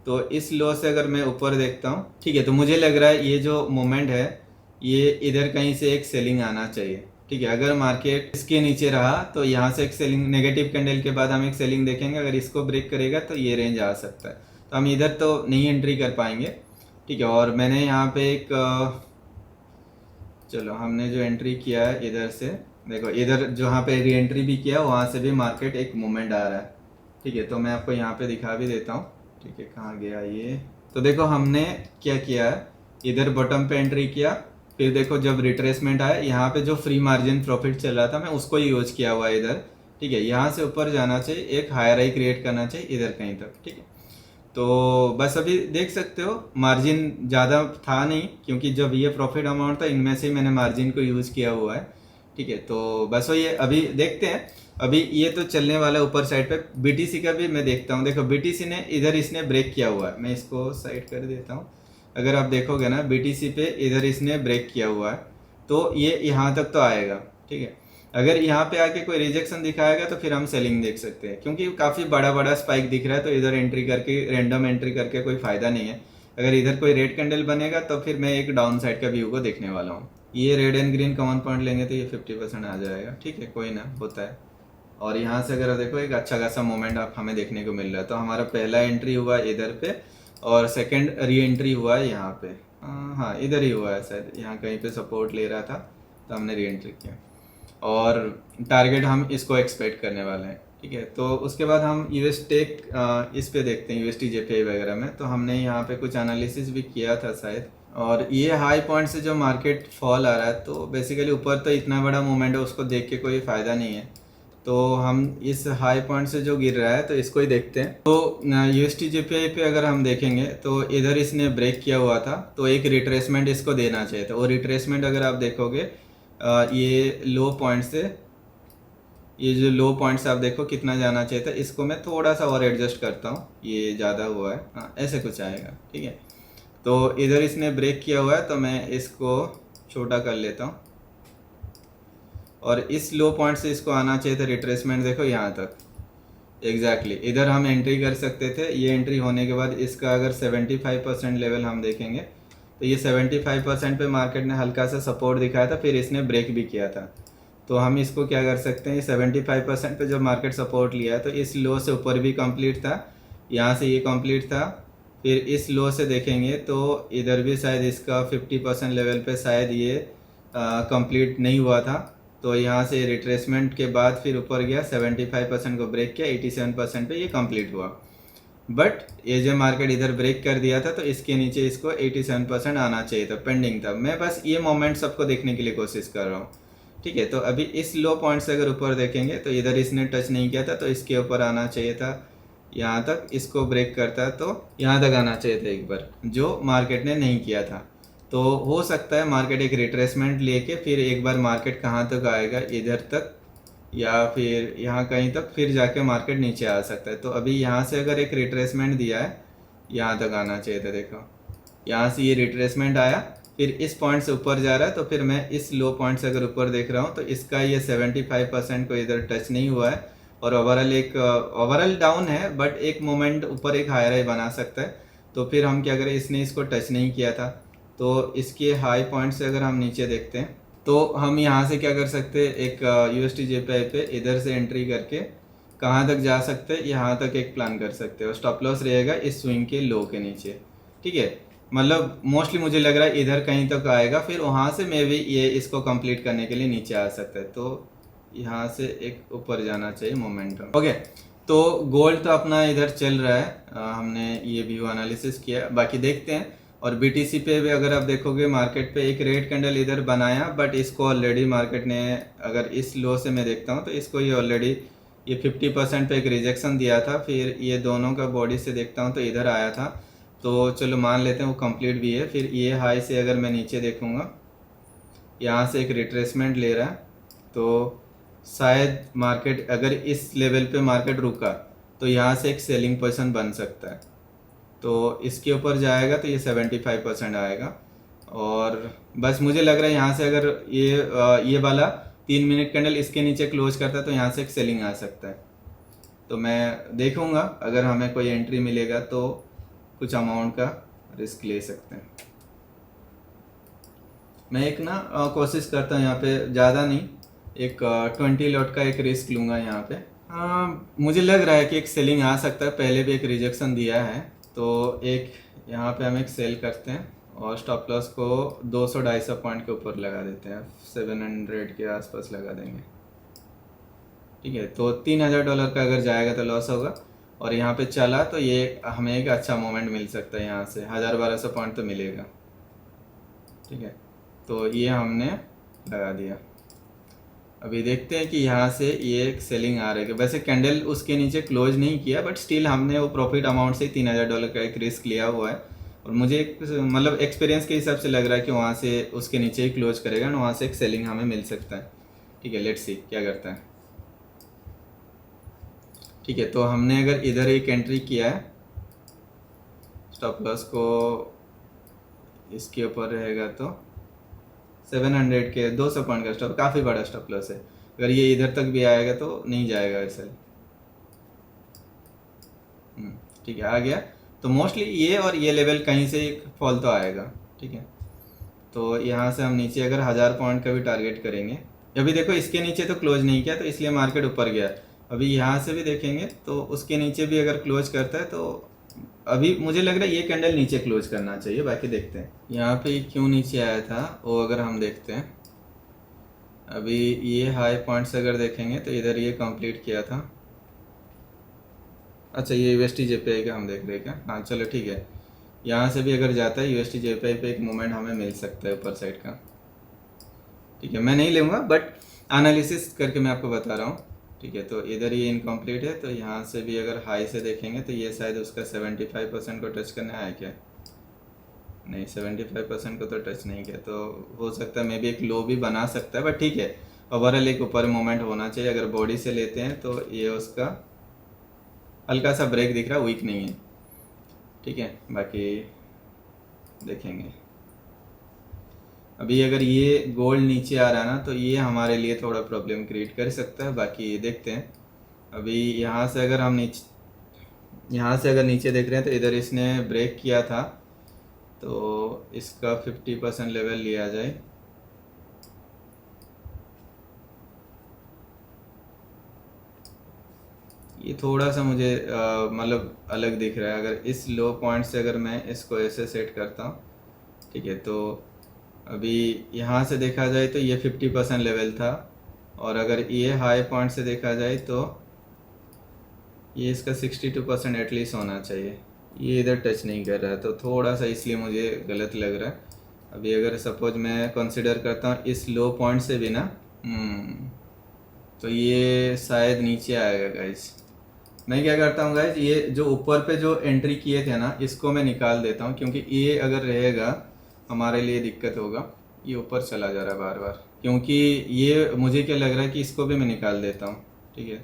Speaker 1: तो इस लो से अगर मैं ऊपर देखता हूँ, ठीक है, तो मुझे लग रहा है ये जो मोमेंट है ये इधर कहीं से एक सेलिंग आना चाहिए, ठीक है। अगर मार्केट इसके नीचे रहा तो यहाँ से एक सेलिंग, नेगेटिव कैंडल के बाद हम एक सेलिंग देखेंगे। अगर इसको ब्रेक करेगा तो ये रेंज आ सकता है। तो हम इधर तो नहीं एंट्री कर पाएंगे, ठीक है। और मैंने यहाँ पे एक चलो हमने जो एंट्री किया है इधर से, देखो इधर जहाँ पे री एंट्री भी किया वहाँ से भी मार्केट एक मूवमेंट आ रहा है, ठीक है। तो मैं आपको यहाँ पे दिखा भी देता हूँ, ठीक है। कहाँ गया ये, तो देखो हमने क्या किया है, इधर बॉटम पे एंट्री किया, फिर देखो जब रिट्रेसमेंट आया यहाँ पे जो फ्री मार्जिन प्रॉफिट चल रहा था मैं उसको ही यूज किया हुआ है इधर, ठीक है। यहाँ से ऊपर जाना चाहिए, एक हायर हाई क्रिएट करना चाहिए इधर कहीं तक, ठीक है। तो बस अभी देख सकते हो मार्जिन ज़्यादा था नहीं, क्योंकि जब ये प्रॉफिट अमाउंट था इनमें से मैंने मार्जिन को यूज़ किया हुआ है, ठीक है। तो बस वही है, अभी देखते हैं। अभी ये तो चलने वाला है ऊपर साइड पे। बीटीसी का भी मैं देखता हूँ, देखो बीटीसी ने इधर इसने ब्रेक किया हुआ है, मैं इसको साइड कर देता हूँ। अगर आप देखोगे ना बीटीसी पे इधर इसने ब्रेक किया हुआ है, तो ये यहाँ तक तो आएगा, ठीक है। अगर यहाँ पे आके कोई रिजेक्शन दिखाएगा तो फिर हम सेलिंग देख सकते हैं, क्योंकि काफ़ी बड़ा बड़ा स्पाइक दिख रहा है। तो इधर एंट्री करके, रैंडम एंट्री करके कोई फ़ायदा नहीं है। अगर इधर कोई रेड कैंडल बनेगा तो फिर मैं एक डाउन साइड का व्यू को देखने वाला हूँ। ये red and green common point लेंगे तो ये 50% आ जाएगा, ठीक है, कोई ना, होता है। और यहाँ से अगर देखो एक अच्छा खासा मोमेंट आप हमें देखने को मिल रहा है। तो हमारा पहला एंट्री हुआ इधर पे और सेकंड री एंट्री हुआ है यहाँ पे, हाँ इधर ही हुआ है शायद, यहाँ कहीं पे सपोर्ट ले रहा था तो हमने री एंट्री किया। और टारगेट हम इसको एक्सपेक्ट करने वाले हैं, ठीक है। तो उसके बाद हम यूएस टेक इस पे देखते हैं, यूएसटी जेपीआई वगैरह में। तो हमने यहाँ पे कुछ एनालिसिस भी किया था शायद। और ये हाई पॉइंट से जो मार्केट फॉल आ रहा है, तो बेसिकली ऊपर तो इतना बड़ा मूवमेंट है, उसको देख के कोई फ़ायदा नहीं है। तो हम इस हाई पॉइंट से जो गिर रहा है तो इसको ही देखते हैं। तो यूएसटी जेपीआई पे अगर हम देखेंगे तो इधर इसने ब्रेक किया हुआ था, तो एक रिट्रेसमेंट इसको देना चाहिए था। और रिट्रेसमेंट अगर आप देखोगे ये लो पॉइंट से, ये जो लो पॉइंट्स आप देखो कितना जाना चाहिए था, इसको मैं थोड़ा सा और एडजस्ट करता हूँ, ये ज़्यादा हुआ है, हाँ ऐसे कुछ आएगा, ठीक है। तो इधर इसने ब्रेक किया हुआ है तो मैं इसको छोटा कर लेता हूँ। और इस लो पॉइंट से इसको आना चाहिए था रिट्रेसमेंट, देखो यहाँ तक एग्जैक्टली इधर हम एंट्री कर सकते थे। ये एंट्री होने के बाद इसका अगर 75% लेवल हम देखेंगे तो ये 75% पे मार्केट ने हल्का सा सपोर्ट दिखाया था, फिर इसने ब्रेक भी किया था। तो हम इसको क्या कर सकते हैं, ये 75% पे जब मार्केट सपोर्ट लिया है तो इस लो से ऊपर भी कंप्लीट था, यहाँ से ये कंप्लीट था। फिर इस लो से देखेंगे तो इधर भी शायद इसका 50% लेवल पे शायद ये कंप्लीट नहीं हुआ था। तो यहाँ से रिट्रेसमेंट के बाद फिर ऊपर गया, 75% को ब्रेक किया, 87% पे ये कंप्लीट हुआ। बट ये जो मार्केट इधर ब्रेक कर दिया था तो इसके नीचे इसको 87% आना चाहिए था, पेंडिंग था। मैं बस ये मोमेंट सबको देखने के लिए कोशिश कर रहा हूँ, ठीक है। तो अभी इस लो पॉइंट से अगर ऊपर देखेंगे तो इधर इसने टच नहीं किया था, तो इसके ऊपर आना चाहिए था यहाँ तक। इसको ब्रेक करता तो यहाँ तक आना चाहिए था एक बार, जो मार्केट ने नहीं किया था। तो हो सकता है मार्केट एक रिट्रेसमेंट लेके फिर एक बार मार्केट कहाँ तक आएगा, इधर तक या फिर यहाँ कहीं तक, फिर जाके मार्केट नीचे आ सकता है। तो अभी यहाँ से अगर एक रिट्रेसमेंट दिया है, यहाँ तक आना चाहिए था, देखो यहाँ से ये रिट्रेसमेंट आया, फिर इस पॉइंट से ऊपर जा रहा है। तो फिर मैं इस लो पॉइंट से अगर ऊपर देख रहा हूँ तो इसका ये 75% को इधर टच नहीं हुआ है, और ओवरऑल डाउन है, बट एक मोमेंट ऊपर एक हायर हाई बना सकता है। तो फिर हम क्या करें, इसने इसको टच नहीं किया था, तो इसके हाई पॉइंट से अगर हम नीचे देखते हैं तो हम यहाँ से क्या कर सकते हैं, एक यूएसटी जेपीआई पे इधर से एंट्री करके कहाँ तक जा सकते हैं, यहाँ तक एक प्लान कर सकते हो। स्टॉप लॉस रहेगा इस स्विंग के लो के नीचे, ठीक है। मतलब मोस्टली मुझे लग रहा है इधर कहीं तक आएगा, फिर वहाँ से मे भी ये इसको कंप्लीट करने के लिए नीचे आ सकता है। तो यहाँ से एक ऊपर जाना चाहिए मोमेंटम। ओके, तो गोल्ड तो अपना इधर चल रहा है, हमने ये व्यू एनालिसिस किया, बाकी देखते हैं। और बीटीसी पे भी अगर आप देखोगे मार्केट पे एक रेड कैंडल इधर बनाया, बट इसको ऑलरेडी मार्केट ने, अगर इस लो से मैं देखता हूँ तो इसको ये ऑलरेडी ये 50% पे एक रिजेक्शन दिया था। फिर ये दोनों का बॉडी से देखता हूँ तो इधर आया था, तो चलो मान लेते हैं वो कंप्लीट भी है। फिर ये हाई से अगर मैं नीचे देखूँगा, यहाँ से एक रिट्रेसमेंट ले रहा है, तो शायद मार्केट अगर इस लेवल पे मार्केट रुका तो यहाँ से एक सेलिंग पोजीशन बन सकता है। तो इसके ऊपर जाएगा तो ये 75% आएगा। और बस मुझे लग रहा है यहाँ से अगर ये वाला 3 मिनट कैंडल इसके नीचे क्लोज करता है तो यहाँ से एक सेलिंग आ सकता है। तो मैं देखूँगा, अगर हमें कोई एंट्री मिलेगा तो कुछ अमाउंट का रिस्क ले सकते हैं। मैं एक ना कोशिश करता हूँ यहाँ पे, ज़्यादा नहीं, एक 20 लॉट का एक रिस्क लूँगा यहाँ पे। मुझे लग रहा है कि एक सेलिंग आ सकता है, पहले भी एक रिजेक्शन दिया है, तो एक यहाँ पे हम एक सेल करते हैं और स्टॉप लॉस को 200-250 पॉइंट के ऊपर लगा देते हैं, 700 के आसपास लगा देंगे। ठीक है, तो $3000 का अगर जाएगा तो लॉस होगा, और यहाँ पे चला तो ये हमें एक अच्छा मोमेंट मिल सकता है, यहाँ से 1000-1200 पॉइंट तो मिलेगा। ठीक है, तो ये हमने लगा दिया। अभी देखते हैं कि यहाँ से ये एक सेलिंग आ रही है। वैसे कैंडल उसके नीचे क्लोज नहीं किया, बट स्टिल हमने वो प्रॉफिट अमाउंट से $3000 का एक रिस्क लिया हुआ है, और मुझे मतलब एक्सपीरियंस के हिसाब से लग रहा है कि वहाँ से उसके नीचे ही क्लोज करेगा और वहाँ से एक सेलिंग हमें मिल सकता है। ठीक है, लेट्स सी क्या करता है। ठीक है, तो हमने अगर इधर एक एंट्री किया है, स्टॉप लॉस को इसके ऊपर रहेगा तो 700 के 200 पॉइंट का स्टॉप, काफ़ी बड़ा स्टॉप लॉस है। अगर ये इधर तक भी आएगा तो नहीं जाएगा वैसे। ठीक है, आ गया, तो मोस्टली ये और ये लेवल कहीं से एक फॉल तो आएगा। ठीक है, तो यहाँ से हम नीचे अगर 1000 पॉइंट का भी टारगेट करेंगे। अभी देखो इसके नीचे तो क्लोज नहीं किया, तो इसलिए मार्केट ऊपर गया। अभी यहाँ से भी देखेंगे तो उसके नीचे भी अगर क्लोज करता है तो अभी मुझे लग रहा है ये कैंडल नीचे क्लोज करना चाहिए, बाकी देखते हैं। यहाँ पे क्यों नीचे आया था वो अगर हम देखते हैं, अभी ये हाई पॉइंट्स अगर देखेंगे तो इधर ये कंप्लीट किया था। अच्छा, ये यूएसटी जेपीआई का हम देख रहे हैं क्या? हाँ चलो ठीक है, यहाँ से भी अगर जाता है यूएसटी जेपीआई पे एक मोमेंट हमें मिल सकता है ऊपर साइड का। ठीक है, मैं नहीं लूँगा, बट एनालिसिस करके मैं आपको बता रहा हूँ। ठीक है, तो इधर ये इनकम्प्लीट है, तो यहाँ से भी अगर हाई से देखेंगे तो ये शायद उसका 75% को टच करने आया क्या? नहीं, 75% को तो टच नहीं किया, तो हो सकता है मे भी एक लो भी बना सकता है, बट ठीक है, ओवरऑल एक ऊपर मोमेंट होना चाहिए। अगर बॉडी से लेते हैं तो ये उसका हल्का सा ब्रेक दिख रहा है, वीक नहीं है। ठीक है, बाकी देखेंगे। अभी अगर ये गोल्ड नीचे आ रहा है ना, तो ये हमारे लिए थोड़ा प्रॉब्लम क्रिएट कर सकता है, बाकी देखते हैं। अभी यहाँ से अगर हम नीचे देख रहे हैं तो इधर इसने ब्रेक किया था, तो इसका 50% लेवल लिया जाए। ये थोड़ा सा मुझे मतलब अलग दिख रहा है। अगर इस लो पॉइंट से अगर मैं इसको ऐसे सेट करता हूँ, ठीक है, तो अभी यहाँ से देखा जाए तो ये 50% लेवल था, और अगर ये हाई पॉइंट से देखा जाए तो ये इसका 62% एटलीस्ट होना चाहिए। ये इधर टच नहीं कर रहा है, तो थोड़ा सा इसलिए मुझे गलत लग रहा है। अभी अगर सपोज मैं कंसिडर करता हूँ इस लो पॉइंट से भी ना, तो ये शायद नीचे आएगा गाइस। मैं क्या करता हूँ गाइस, ये जो ऊपर पे जो एंट्री किए थे ना, इसको मैं निकाल देता हूँ, क्योंकि ये अगर रहेगा हमारे लिए दिक्कत होगा। ये ऊपर चला जा रहा है बार बार, क्योंकि ये मुझे क्या लग रहा है कि इसको भी मैं निकाल देता हूँ। ठीक है,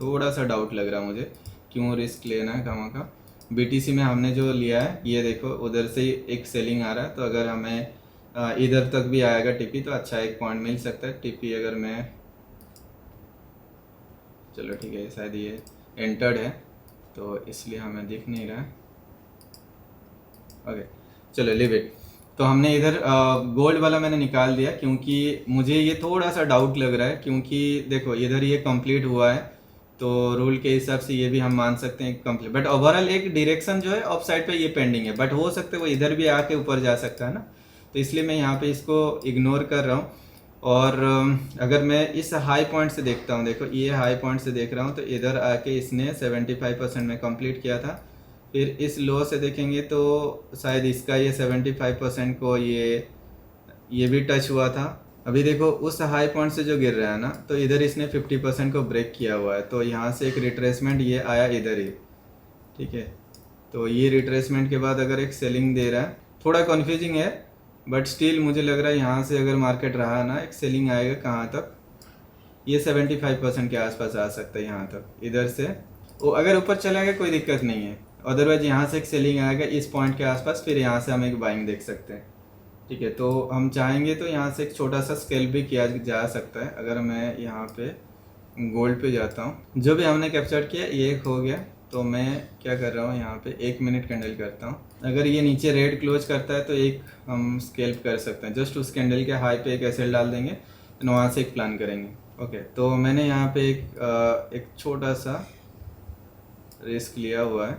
Speaker 1: थोड़ा सा डाउट लग रहा है मुझे, क्यों रिस्क लेना है कहाँ का। बीटीसी में हमने जो लिया है, ये देखो उधर से एक सेलिंग आ रहा है, तो अगर हमें इधर तक भी आएगा टीपी तो अच्छा एक पॉइंट मिल सकता है। टीपी अगर मैं, चलो ठीक है, शायद ये एंटर्ड है तो इसलिए हमें दिख नहीं रहा है। ओके, चलो लीव इट। तो हमने इधर गोल्ड वाला मैंने निकाल दिया, क्योंकि मुझे ये थोड़ा सा डाउट लग रहा है, क्योंकि देखो इधर ये कंप्लीट हुआ है, तो रूल के हिसाब से ये भी हम मान सकते हैं कंप्लीट, बट ओवरऑल एक डायरेक्शन जो है ऑफ साइड पे ये पेंडिंग है, बट हो सकता है वो इधर भी आके ऊपर जा सकता है ना, तो इसलिए मैं यहाँ पे इसको इग्नोर कर रहा हूँ। और अगर मैं इस हाई पॉइंट से देखता हूँ, देखो ये हाई पॉइंट से देख रहा हूँ, तो इधर आके इसने 75% में कंप्लीट किया था। फिर इस लो से देखेंगे तो शायद इसका ये 75% को ये भी टच हुआ था। अभी देखो उस हाई पॉइंट से जो गिर रहा है ना, तो इधर इसने 50% को ब्रेक किया हुआ है, तो यहाँ से एक रिट्रेसमेंट ये आया इधर ही, ठीक है। तो ये रिट्रेसमेंट के बाद अगर एक सेलिंग दे रहा है, थोड़ा कन्फ्यूजिंग है, बट स्टिल मुझे लग रहा है यहाँ से अगर मार्केट रहा ना, एक सेलिंग आएगा कहाँ तक, ये 75% के आसपास आ सकता है यहाँ तक। इधर से वो अगर ऊपर चला गया कोई दिक्कत नहीं है, अदरवाइज यहाँ से एक सेलिंग आएगा इस पॉइंट के आसपास, फिर यहाँ से हम एक बाइंग देख सकते हैं, ठीक है। तो हम चाहेंगे तो यहाँ से एक छोटा सा स्केल भी किया जा सकता है। अगर मैं यहाँ पे गोल्ड पे जाता हूँ, जो भी हमने कैप्चर किया ये एक हो गया, तो मैं क्या कर रहा हूँ यहाँ पे 1 मिनट कैंडल करता हूँ। अगर ये नीचे रेड क्लोज करता है तो एक हम स्केल्प कर सकते हैं, जस्ट उस कैंडल के हाई पे एक एसएल डाल देंगे, वहाँ से एक प्लान करेंगे। ओके, तो मैंने यहाँ पे एक छोटा सा रिस्क लिया हुआ है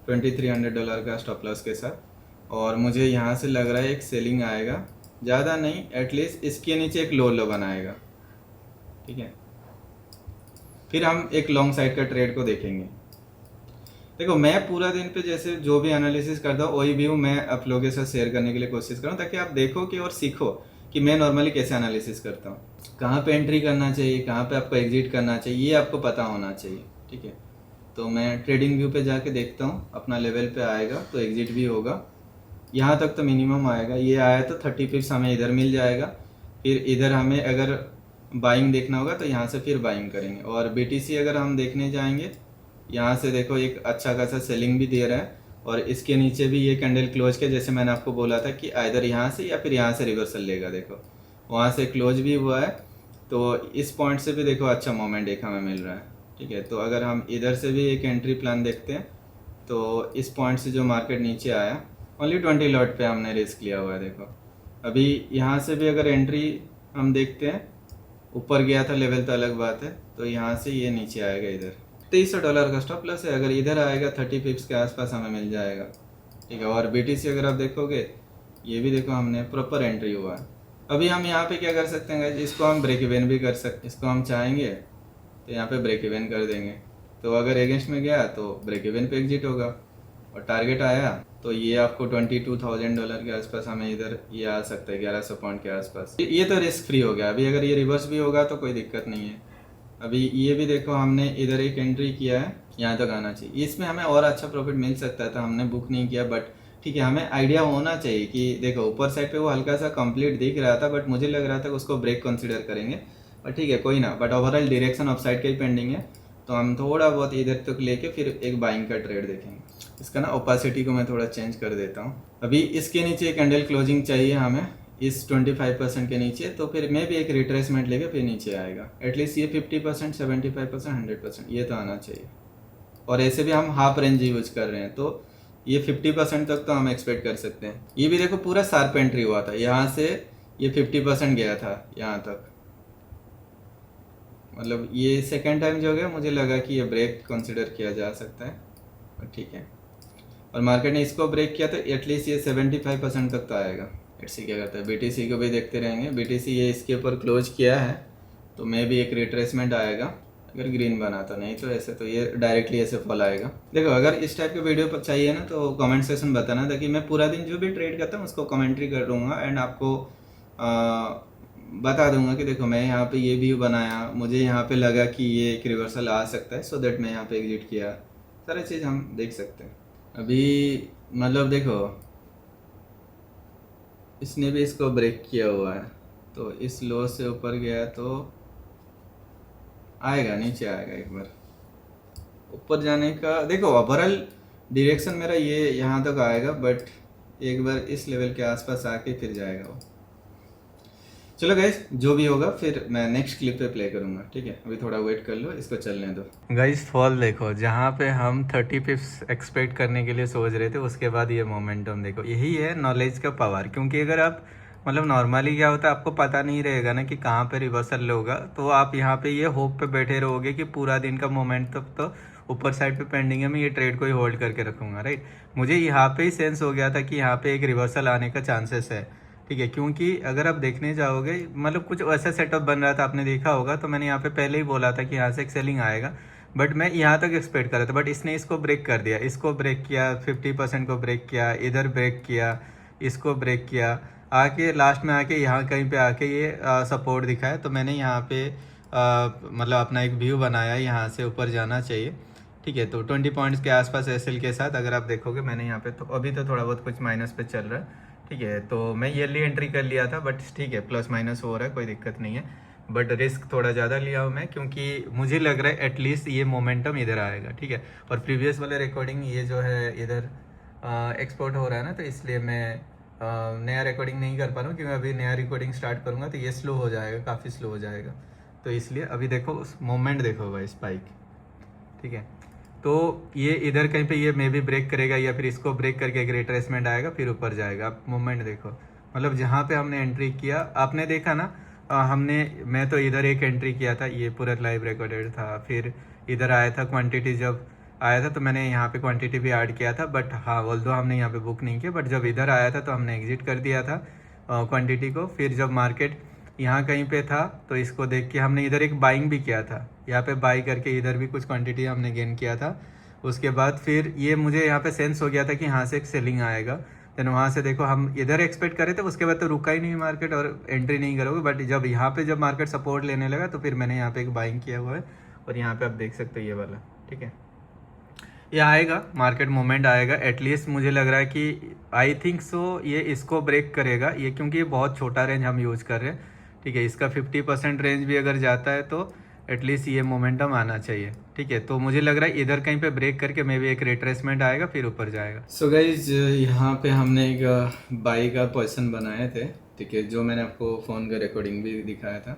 Speaker 1: $2300 का स्टॉप लॉस के साथ, और मुझे यहाँ से लग रहा है एक सेलिंग आएगा, ज़्यादा नहीं, एटलीस्ट इसके नीचे एक लो बनाएगा, ठीक है। फिर हम एक लॉन्ग साइड का ट्रेड को देखेंगे। देखो मैं पूरा दिन पे जैसे जो भी एनालिसिस करता हूँ वही व्यू मैं आप लोगों के साथ शेयर करने के लिए कोशिश करूँ, ताकि आप देखो कि और सीखो कि मैं नॉर्मली कैसे एनालिसिस करता हूँ, कहाँ पे एंट्री करना चाहिए, कहाँ पे आपको एग्जिट करना चाहिए, ये आपको पता होना चाहिए, ठीक है। तो मैं ट्रेडिंग व्यू पे जाके देखता हूँ, अपना लेवल पे आएगा तो एग्जिट भी होगा, यहाँ तक तो मिनिमम आएगा, ये आया तो 30 पिप्स हमें इधर मिल जाएगा। फिर इधर हमें अगर बाइंग देखना होगा तो यहाँ से फिर बाइंग करेंगे। और BTC अगर हम देखने जाएंगे, यहाँ से देखो एक अच्छा खासा सेलिंग भी दे रहा है, और इसके नीचे भी ये कैंडल क्लोज के, जैसे मैंने आपको बोला था कि आइदर यहाँ से या फिर यहाँ से रिवर्सल लेगा, देखो वहाँ से क्लोज भी हुआ है, तो इस पॉइंट से भी देखो अच्छा मोमेंट एक हमें मिल रहा है, ठीक है। तो अगर हम इधर से भी एक एंट्री प्लान देखते हैं, तो इस पॉइंट से जो मार्केट नीचे आया, ओनली 20 लॉट पे हमने रिस्क लिया हुआ है, देखो अभी यहाँ से भी अगर एंट्री हम देखते हैं, ऊपर गया था लेवल तो अलग बात है, तो यहाँ से ये नीचे आएगा, इधर $2300 का स्टॉप लॉस है, अगर इधर आएगा 30 पिप्स के आसपास हमें मिल जाएगा, ठीक है। और BTC अगर आप देखोगे, ये भी देखो हमने प्रॉपर एंट्री हुआ है। अभी हम यहाँ पे क्या कर सकते हैं गाइस, इसको हम ब्रेक इवन भी कर सकते हैं, इसको हम चाहेंगे तो यहाँ पे ब्रेक इवन कर देंगे, तो अगर अगेंस्ट में गया तो ब्रेक इवन पे एग्जिट होगा, और टारगेट आया तो ये आपको $22,000 के आसपास हमें इधर ये आ सकता है, 1100 पॉइंट के आसपास। ये तो रिस्क फ्री हो गया। अभी अगर ये रिवर्स भी होगा तो कोई दिक्कत नहीं है। अभी ये भी देखो हमने इधर एक एंट्री किया है, यहाँ तक आना चाहिए, इसमें हमें और अच्छा प्रॉफिट मिल सकता था, हमने बुक नहीं किया, बट ठीक है, हमें आइडिया होना चाहिए कि देखो ऊपर साइड पे वो हल्का सा कंप्लीट दिख रहा था, बट मुझे लग रहा था कि उसको ब्रेक कंसीडर करेंगे, बट ठीक है कोई ना, but overall direction up side का ही पेंडिंग है, तो हम थोड़ा बहुत इधर तक लेके फिर एक बाइंग का ट्रेड देखेंगे। इसका ना ओपासिटी को मैं थोड़ा चेंज कर देता हूँ। अभी इसके नीचे कैंडल क्लोजिंग चाहिए हमें, इस 25% के नीचे, तो फिर मैं भी एक रिट्रेसमेंट लेके फिर नीचे आएगा, एटलीस्ट ये 50%, 75%, 100% ये तो आना चाहिए। और ऐसे भी हम हाफ रेंज यूज कर रहे हैं, तो ये 50% तक तो हम एक्सपेक्ट कर सकते हैं। ये भी देखो पूरा शार्प एंट्री हुआ था, यहाँ से ये 50% गया था यहाँ तक, मतलब ये सेकेंड टाइम जो गया, मुझे लगा कि ये ब्रेक कंसिडर किया जा सकता है, ठीक है। और मार्केट ने इसको ब्रेक किया तो एटलीस्ट ये 75% तक तो आएगा। लेट्स सी क्या करता है, BTC को भी देखते रहेंगे। BTC ये इसके ऊपर क्लोज किया है, तो मे भी एक रिट्रेसमेंट आएगा अगर ग्रीन बना, तो नहीं तो ऐसे तो ये डायरेक्टली ऐसे फॉल आएगा। देखो अगर इस टाइप के वीडियो चाहिए ना, तो कमेंट सेक्शन बताना, ताकि मैं पूरा दिन जो भी ट्रेड करता हूँ उसको कमेंट्री कर दूँगा, एंड आपको बता दूंगा कि देखो मैं यहाँ पे ये व्यू बनाया, मुझे यहाँ पे लगा कि ये एक रिवर्सल आ सकता है, सो दैट मैं यहाँ पे एग्जिट किया, सारी चीज़ हम देख सकते हैं। अभी मतलब देखो इसने भी इसको ब्रेक किया हुआ है, तो इस लो से ऊपर गया तो आएगा, नीचे आएगा, एक बार ऊपर जाने का देखो ओवरऑल डायरेक्शन मेरा ये यहाँ तक आएगा, बट एक बार इस लेवल के आसपास आके फिर जाएगा वो। चलो गाइस, जो भी होगा फिर मैं नेक्स्ट क्लिप पे प्ले करूंगा, ठीक है। अभी थोड़ा वेट कर लो, इसको चलने दो। गाइस फॉल देखो, जहाँ पे हम 30 पिप्स एक्सपेक्ट करने के लिए सोच रहे थे, उसके बाद ये मोमेंटम देखो, यही है नॉलेज का पावर। क्योंकि अगर आप मतलब नॉर्मली क्या होता है, आपको पता नहीं रहेगा ना कि कहाँ पे रिवर्सल होगा, तो आप यहाँ पे ये होप पे बैठे रहोगे कि पूरा दिन का मोमेंट तक तो ऊपर साइड पे पेंडिंग है, मैं ये ट्रेड को ही होल्ड करके रखूंगा, राइट। मुझे यहाँ पे ही सेंस हो गया था कि यहाँ पे एक रिवर्सल आने का चांसेस है, ठीक है, क्योंकि अगर आप देखने जाओगे मतलब कुछ वैसा सेटअप बन रहा था, आपने देखा होगा, तो मैंने यहाँ पे पहले ही बोला था कि यहाँ से एक सेलिंग आएगा, बट मैं यहाँ तक एक्सपेक्ट कर रहा था, बट इसने इसको ब्रेक कर दिया, इसको ब्रेक किया, 50% को ब्रेक किया, इधर ब्रेक किया, इसको ब्रेक किया, आके लास्ट में आके यहाँ कहीं पे आके ये सपोर्ट दिखाया। तो मैंने यहाँ पे मतलब अपना एक व्यू बनाया, यहाँ से ऊपर जाना चाहिए। ठीक है, तो 20 पॉइंट्स के आसपास एसएल के साथ अगर आप देखोगे, मैंने यहाँ पे तो अभी तो थोड़ा बहुत कुछ माइनस पे चल रहा है। ठीक है, तो मैं ईयरली एंट्री कर लिया था, बट ठीक है प्लस माइनस हो रहा है, कोई दिक्कत नहीं है, बट रिस्क थोड़ा ज़्यादा लिया हूँ मैं, क्योंकि मुझे लग रहा है एटलीस्ट ये मोमेंटम इधर आएगा। ठीक है, और प्रीवियस वाले रिकॉर्डिंग ये जो है इधर एक्सपोर्ट हो रहा है ना, तो इसलिए मैं नया रिकॉर्डिंग नहीं कर पा रहा हूँ, क्योंकि अभी नया रिकॉर्डिंग स्टार्ट करूँगा तो ये स्लो हो जाएगा, काफ़ी स्लो हो जाएगा। तो इसलिए अभी देखो उस मोमेंट देखो भाई, स्पाइक। ठीक है, तो ये इधर कहीं पे ये मे भी ब्रेक करेगा, या फिर इसको ब्रेक करके एक रिट्रेसमेंट आएगा, फिर ऊपर जाएगा। आप मोमेंट देखो, मतलब जहाँ पे हमने एंट्री किया आपने देखा ना, मैं तो इधर एक एंट्री किया था, ये पूरा लाइव रिकॉर्डेड था, फिर इधर आया था क्वांटिटी, जब आया था तो मैंने यहाँ पे क्वांटिटी भी ऐड किया था, बट हाँ ऑल्दो हमने यहाँ पे बुक नहीं किया, बट जब इधर आया था तो हमने एग्जिट कर दिया था क्वांटिटी को। फिर जब मार्केट यहाँ कहीं पे था तो इसको देख के हमने इधर एक बाइंग भी किया था, यहाँ पे बाई करके इधर भी कुछ क्वांटिटी हमने गेन किया था। उसके बाद फिर ये मुझे यहाँ पे सेंस हो गया था कि यहाँ से एक सेलिंग आएगा, देन वहाँ से देखो हम इधर एक्सपेक्ट करे थे, उसके बाद तो रुका ही नहीं मार्केट और एंट्री नहीं करोगे, बट जब यहाँ पे जब मार्केट सपोर्ट लेने लगा तो फिर मैंने यहाँ पे एक बाइंग किया हुआ है, और यहाँ पे आप देख सकते हो ये वाला। ठीक है, ये आएगा, मार्केट मोमेंट आएगा, एटलीस्ट मुझे लग रहा है कि आई थिंक सो ये इसको ब्रेक करेगा ये, क्योंकि ये बहुत छोटा रेंज हम यूज़ कर रहे हैं। ठीक है, इसका 50% रेंज भी अगर जाता है तो एटलीस्ट ये मोमेंटम आना चाहिए। ठीक है, तो मुझे लग रहा है इधर कहीं पे ब्रेक करके मे भी एक रिट्रेसमेंट आएगा, फिर ऊपर जाएगा। सो गाइज यहाँ पे हमने एक बाई का पोजीशन बनाए थे। ठीक है, जो मैंने आपको फ़ोन का रिकॉर्डिंग भी दिखाया था,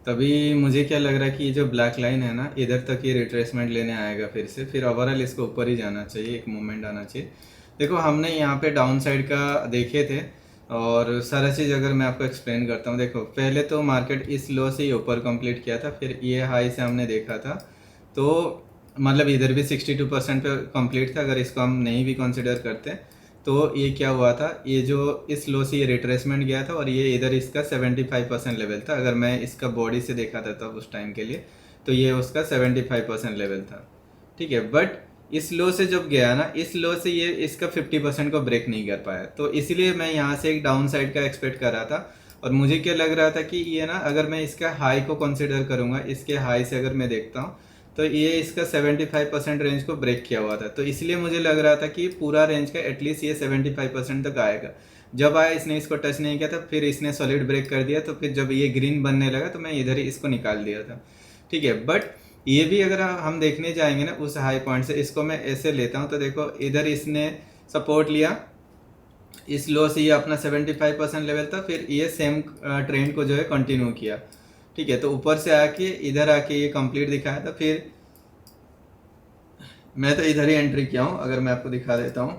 Speaker 1: तभी मुझे क्या लग रहा है कि ये जो ब्लैक लाइन है ना, इधर तक ये रिट्रेसमेंट लेने आएगा फिर ओवरऑल इसको ऊपर ही जाना चाहिए, एक मूवमेंट आना चाहिए। देखो हमने यहाँ पे डाउन साइड का देखे थे, और सारा चीज़ अगर मैं आपको एक्सप्लेन करता हूँ। देखो पहले तो मार्केट इस लो से ही ऊपर कंप्लीट किया था, फिर ये हाई से हमने देखा था, तो मतलब इधर भी 62% पे कंप्लीट था, अगर इसको हम नहीं भी कंसिडर करते तो ये क्या हुआ था, ये जो इस लो से ये रिट्रेसमेंट गया था, और ये इधर इसका 75% लेवल था। अगर मैं इसका बॉडी से देखा था तब उस टाइम के लिए, तो ये उसका 75% लेवल था। ठीक है, बट इस लो से जब गया ना, इस लो से ये इसका 50% को ब्रेक नहीं कर पाया, तो इसीलिए मैं यहाँ से एक डाउन साइड का एक्सपेक्ट कर रहा था। और मुझे क्या लग रहा था कि ये ना, अगर मैं इसका हाई को कंसिडर करूँगा, इसके हाई से अगर मैं देखता हूँ तो ये इसका 75% रेंज को ब्रेक किया हुआ था, तो इसलिए मुझे लग रहा था कि पूरा रेंज का एटलीस्ट ये 75% तक आएगा। जब आया इसने इसको टच नहीं किया था, फिर इसने सॉलिड ब्रेक कर दिया, तो फिर जब ये ग्रीन बनने लगा तो मैं इधर ही इसको निकाल दिया था। ठीक है, बट ये भी अगर हम देखने जाएंगे ना उस हाई पॉइंट से, इसको मैं ऐसे लेता हूँ तो देखो इधर इसने सपोर्ट लिया, इस लो से ये अपना 75% लेवल था, फिर ये सेम ट्रेंड को जो है कंटिन्यू किया। ठीक है, तो ऊपर से आके इधर आके ये कंप्लीट दिखाया था, फिर मैं तो इधर ही एंट्री किया हूँ, अगर मैं आपको दिखा देता हूँ।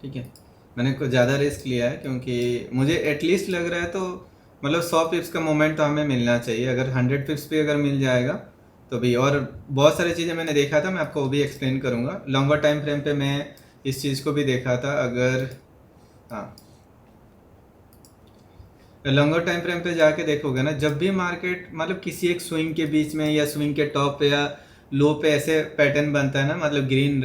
Speaker 1: ठीक है, मैंने कुछ ज़्यादा रिस्क लिया है, क्योंकि मुझे एटलीस्ट लग रहा है तो मतलब 100 पिप्स का मोमेंट तो हमें मिलना चाहिए, अगर 100 पिप्स भी अगर मिल जाएगा तो भी। और बहुत सारी चीज़ें मैंने देखा था, मैं आपको वो भी एक्सप्लेन करूँगा। लॉन्गर टाइम फ्रेम पे मैं इस चीज़ को भी देखा था, अगर हाँ लॉन्गर टाइम फ्रेम पे जाके देखोगे ना, जब भी मार्केट मतलब किसी एक स्विंग के बीच में या स्विंग के टॉप पे या लो पे ऐसे पैटर्न बनता है ना, मतलब ग्रीन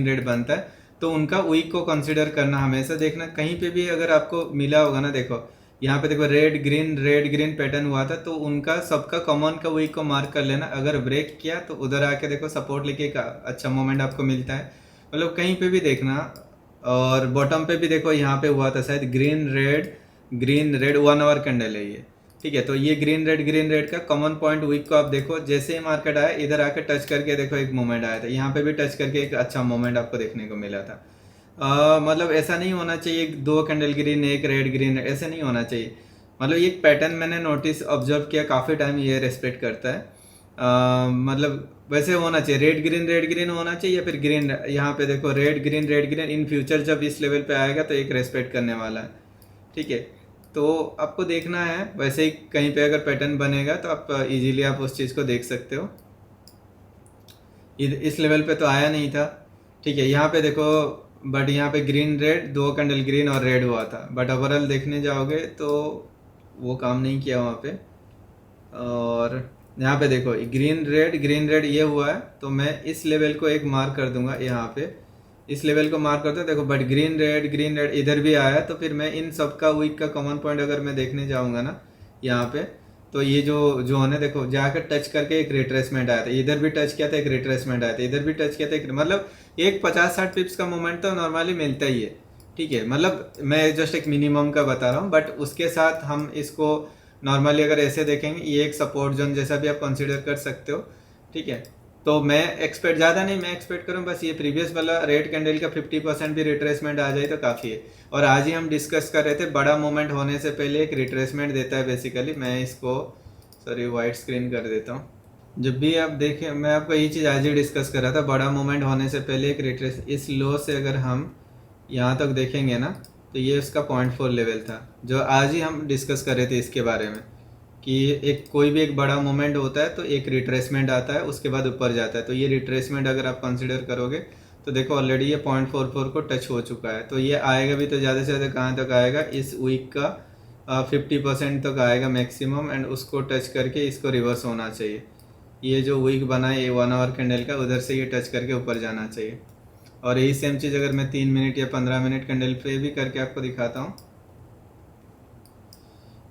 Speaker 1: रेड बनता है, तो उनका वीक को कंसिडर करना, हमेशा देखना। कहीं पे भी अगर आपको मिला होगा ना, देखो यहाँ पे देखो रेड ग्रीन पैटर्न हुआ था, तो उनका सबका कॉमन का वीक को मार्क कर लेना। अगर ब्रेक किया तो उधर आके देखो सपोर्ट लेके एक अच्छा मोमेंट आपको मिलता है, मतलब कहीं पे भी देखना। और बॉटम पे भी देखो यहाँ पे हुआ था शायद ग्रीन रेड 1 आवर कैंडल है ये। ठीक है, तो ये ग्रीन रेड का कॉमन पॉइंट वीक को आप देखो, जैसे ही मार्केट आया इधर आके टच करके देखो एक मोमेंट आया था, यहाँ पे भी टच करके एक अच्छा मोमेंट आपको देखने को मिला था। मतलब ऐसा नहीं होना चाहिए 2 कैंडल ग्रीन 1 रेड ग्रीन, ऐसे नहीं होना चाहिए। मतलब ये पैटर्न मैंने नोटिस ऑब्जर्व किया, काफ़ी टाइम ये रेस्पेक्ट करता है। मतलब वैसे होना चाहिए रेड ग्रीन होना चाहिए, या फिर ग्रीन, यहाँ पे देखो रेड ग्रीन इन फ्यूचर जब इस लेवल पे आएगा तो एक रेस्पेक्ट करने वाला है। ठीक है, तो आपको देखना है, वैसे ही कहीं पे अगर पैटर्न बनेगा तो आप इजीली आप उस चीज़ को देख सकते हो। इस लेवल पे तो आया नहीं था, ठीक है, यहाँ पे देखो, बट यहाँ पे ग्रीन रेड, दो कैंडल ग्रीन और रेड हुआ था, बट ओवरऑल देखने जाओगे तो वो काम नहीं किया वहाँ पे। और यहाँ पे देखो ग्रीन रेड ये हुआ है, तो मैं इस लेवल को एक मार्क कर दूंगा यहाँ पे, इस लेवल को मार्क करते हैं देखो। बट ग्रीन रेड इधर भी आया, तो फिर मैं इन सब का वीक का कॉमन पॉइंट अगर मैं देखने जाऊंगा ना यहाँ पे, तो ये जो जोन है देखो, जाकर टच करके एक रिट्रेसमेंट आया था, इधर भी टच किया था एक रिट्रेसमेंट आया था, इधर भी टच किया था एक, मतलब एक 50-60 पिप्स का मोमेंट तो नॉर्मली मिलता ही है। ठीक है, मतलब मैं जस्ट एक मिनिमम का बता रहा हूँ, बट उसके साथ हम इसको नॉर्मली अगर ऐसे देखेंगे, ये एक सपोर्ट जोन जैसा भी आप कंसीडर कर सकते हो। ठीक है, तो मैं एक्सपेक्ट ज़्यादा नहीं, मैं एक्सपेक्ट करूँ बस ये प्रीवियस वाला रेड कैंडल का 50% भी रिट्रेसमेंट आ जाए तो काफ़ी है। और आज ही हम डिस्कस कर रहे थे, बड़ा मोमेंट होने से पहले एक रिट्रेसमेंट देता है बेसिकली। मैं इसको सॉरी वाइट स्क्रीन कर देता हूँ। जब भी आप देखें, मैं आपको यही चीज़ आज ही डिस्कस कर रहा था, बड़ा मोमेंट होने से पहले एक रिट्रेस, इस लो से अगर हम यहाँ तक देखेंगे ना, तो ये उसका 0.4 लेवल था, जो आज ही हम डिस्कस कर रहे थे इसके बारे में, कि एक कोई भी एक बड़ा मोमेंट होता है तो एक रिट्रेसमेंट आता है, उसके बाद ऊपर जाता है। तो ये रिट्रेसमेंट अगर आप कंसिडर करोगे तो देखो ऑलरेडी ये 0.44 को टच हो चुका है, तो ये आएगा भी तो ज़्यादा से ज़्यादा कहाँ तक आएगा, इस वीक का 50% तक आएगा मैक्सिमम, एंड उसको टच करके इसको रिवर्स होना चाहिए। ये जो वीक बना है ये 1 आवर कैंडल का, उधर से ये टच करके ऊपर जाना चाहिए। और यही सेम चीज़ अगर मैं 3 मिनट या 15 मिनट कैंडल पे भी करके आपको दिखाता हूँ।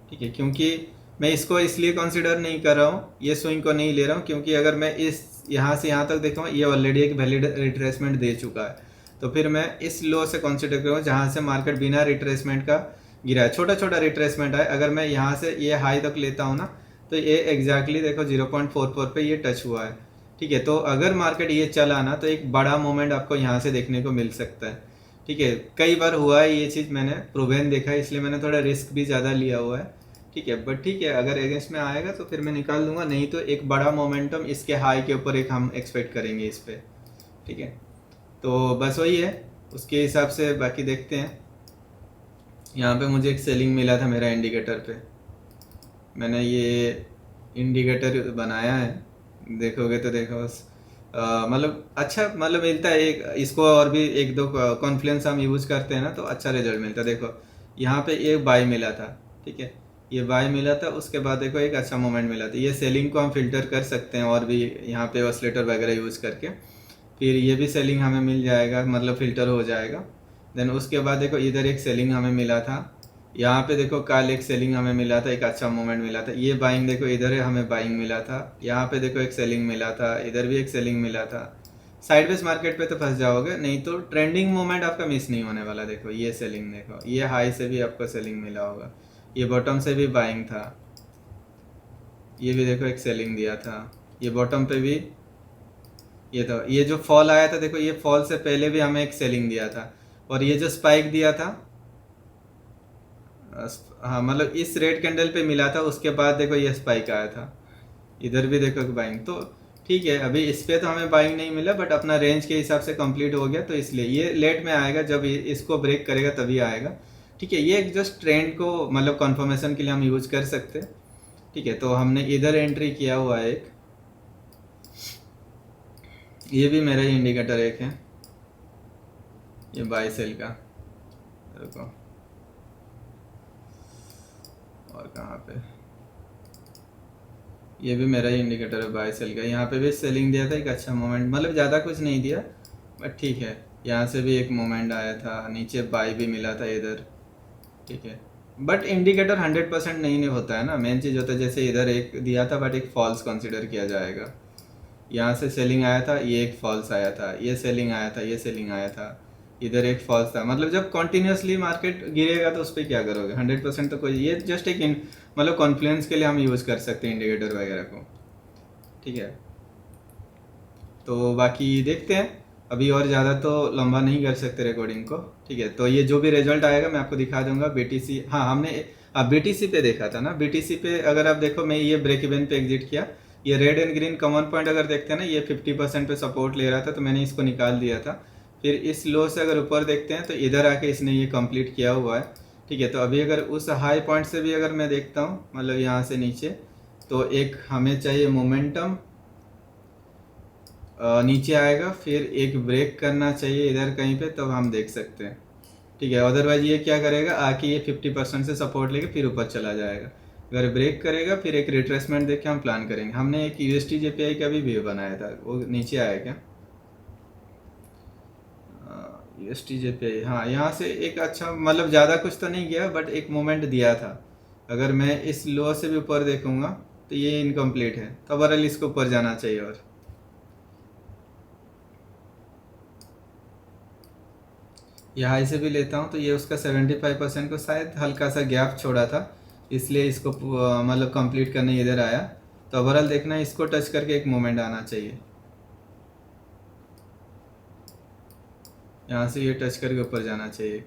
Speaker 1: ठीक है, क्योंकि मैं इसको इसलिए कंसिडर नहीं कर रहा हूँ, ये स्विंग को नहीं ले रहा हूँ, क्योंकि अगर मैं इस यहाँ से यहाँ तक देखता हूँ, ये ऑलरेडी एक वैलिड रिट्रेसमेंट दे चुका है, तो फिर मैं इस लो से कंसिडर करूँ जहाँ से मार्केट बिना रिट्रेसमेंट का गिरा है, छोटा छोटा रिट्रेसमेंट है। अगर मैं यहाँ से ये हाई तक लेता हूँ ना, तो ये एग्जैक्टली देखो 0.44 पे ये टच हुआ है। ठीक है, तो अगर मार्केट ये चला ना, तो एक बड़ा मोमेंट आपको यहाँ से देखने को मिल सकता है। ठीक है, कई बार हुआ है ये चीज़, मैंने प्रूवन देखा है, इसलिए मैंने थोड़ा रिस्क भी ज़्यादा लिया हुआ है। ठीक है, बट ठीक है, अगर अगेंस्ट में आएगा तो फिर मैं निकाल दूंगा, नहीं तो एक बड़ा मोमेंटम इसके हाई के ऊपर एक हम एक्सपेक्ट करेंगे इस पे। ठीक है, तो बस वही है, उसके हिसाब से बाकी देखते हैं। यहाँ पे मुझे एक सेलिंग मिला था मेरा इंडिकेटर पे, मैंने ये इंडिकेटर बनाया है, देखोगे तो देखो बस मतलब अच्छा मतलब मिलता है एक, इसको और भी एक दो कॉन्फ्लुएंस हम यूज करते हैं ना तो अच्छा रिजल्ट मिलता है। देखो यहाँ पे एक बाय मिला था, ठीक है, ये बाय मिला था, उसके बाद देखो एक अच्छा मोमेंट मिला था। ये सेलिंग को हम फिल्टर कर सकते हैं और भी यहाँ पे ऑसिलेटर वगैरह यूज करके, फिर ये भी सेलिंग हमें मिल जाएगा, मतलब फिल्टर हो जाएगा। देन उसके बाद देखो इधर एक सेलिंग हमें मिला था, यहाँ पे देखो कल एक सेलिंग हमें मिला था, एक अच्छा मोमेंट मिला था। ये बाइंग देखो इधर है, हमें बाइंग मिला था, यहाँ पे देखो एक सेलिंग मिला था, इधर भी एक सेलिंग मिला था। साइडवेज मार्केट पे तो फंस जाओगे, नहीं तो ट्रेंडिंग मोमेंट आपका मिस नहीं होने वाला। देखो ये सेलिंग, देखो ये हाई से भी आपको सेलिंग मिला होगा, ये बॉटम से भी बाइंग था, ये भी देखो एक सेलिंग दिया था, ये बॉटम पे भी ये तो, ये जो फॉल आया था देखो, ये फॉल से पहले भी हमें एक सेलिंग दिया था, और ये जो स्पाइक दिया था, हाँ मतलब इस रेड कैंडल पे मिला था, उसके बाद देखो ये स्पाइक आया था, इधर भी देखो बाइंग। तो ठीक है, अभी इस पे तो हमें बाइंग नहीं मिला, बट अपना रेंज के हिसाब से कंप्लीट हो गया, तो इसलिए ये लेट में आएगा, जब इसको ब्रेक करेगा तभी आएगा। ठीक है, ये एक जस्ट ट्रेंड को मतलब कंफर्मेशन के लिए हम यूज कर सकते हैं। ठीक है, तो हमने इधर एंट्री किया हुआ है एक, ये भी मेरा ही इंडिकेटर एक है, ये बाय सेल का, देखो और कहाँ पे, ये भी मेरा ही इंडिकेटर है बाय सेल का। यहाँ पे भी सेलिंग दिया था, एक अच्छा मोमेंट, मतलब ज़्यादा कुछ नहीं दिया बट ठीक है। यहाँ से भी एक मोमेंट आया था, नीचे बाय भी मिला था इधर। ठीक है, बट इंडिकेटर 100% नहीं होता है ना, मेन चीज़ होता है जैसे इधर एक दिया था बट एक फॉल्स कंसिडर किया जाएगा। यहाँ से सेलिंग आया था, ये एक फॉल्स आया था, ये सेलिंग आया था, ये सेलिंग आया था, इधर एक फॉल्स था। मतलब जब कॉन्टिन्यूसली मार्केट गिरेगा तो उस पर क्या करोगे, 100% तो कोई, ये जस्ट एक मतलब कॉन्फ्लुएंस के लिए हम यूज़ कर सकते हैं इंडिकेटर वगैरह को। ठीक है, तो बाकी देखते हैं, अभी और ज़्यादा तो लंबा नहीं कर सकते रिकॉर्डिंग को। ठीक है, तो ये जो भी रिजल्ट आएगा मैं आपको दिखा दूंगा। बीटीसी, हाँ हमने बीटीसी पे देखा था ना, बीटीसी पे अगर आप देखो, मैं ये ब्रेक इवन पे एग्जिट किया, ये red and green common point अगर देखते हैं ना, ये 50% पे सपोर्ट ले रहा था, तो मैंने इसको निकाल दिया था। फिर इस लो से अगर ऊपर देखते हैं तो इधर आके इसने ये कंप्लीट किया हुआ है। ठीक है, तो अभी अगर उस हाई पॉइंट से भी अगर मैं देखता हूँ, मतलब यहाँ से नीचे, तो एक हमें चाहिए मोमेंटम, नीचे आएगा, फिर एक ब्रेक करना चाहिए इधर कहीं पे, तब हम देख सकते हैं। ठीक है, अदरवाइज ये क्या करेगा, आके ये 50% से सपोर्ट लेके फिर ऊपर चला जाएगा। अगर ब्रेक करेगा फिर एक रिट्रेसमेंट देख के हम प्लान करेंगे। हमने एक UST JPI का भी व्यू बनाया था, वो नीचे आया क्या? UST JPI, हाँ, यहाँ से एक अच्छा, मतलब ज़्यादा कुछ तो नहीं गया बट एक मोमेंट दिया था। अगर मैं इस लो से भी ऊपर देखूंगा तो ये इनकम्प्लीट है, तो ओवरऑल इसको ऊपर जाना चाहिए। और यहाँ से भी लेता हूँ तो ये उसका 75% को शायद हल्का सा गैप छोड़ा था, इसलिए इसको मतलब कंप्लीट करने इधर आया। तो ओवरऑल देखना इसको टच करके एक मोमेंट आना चाहिए, यहाँ से ये टच करके ऊपर जाना चाहिए।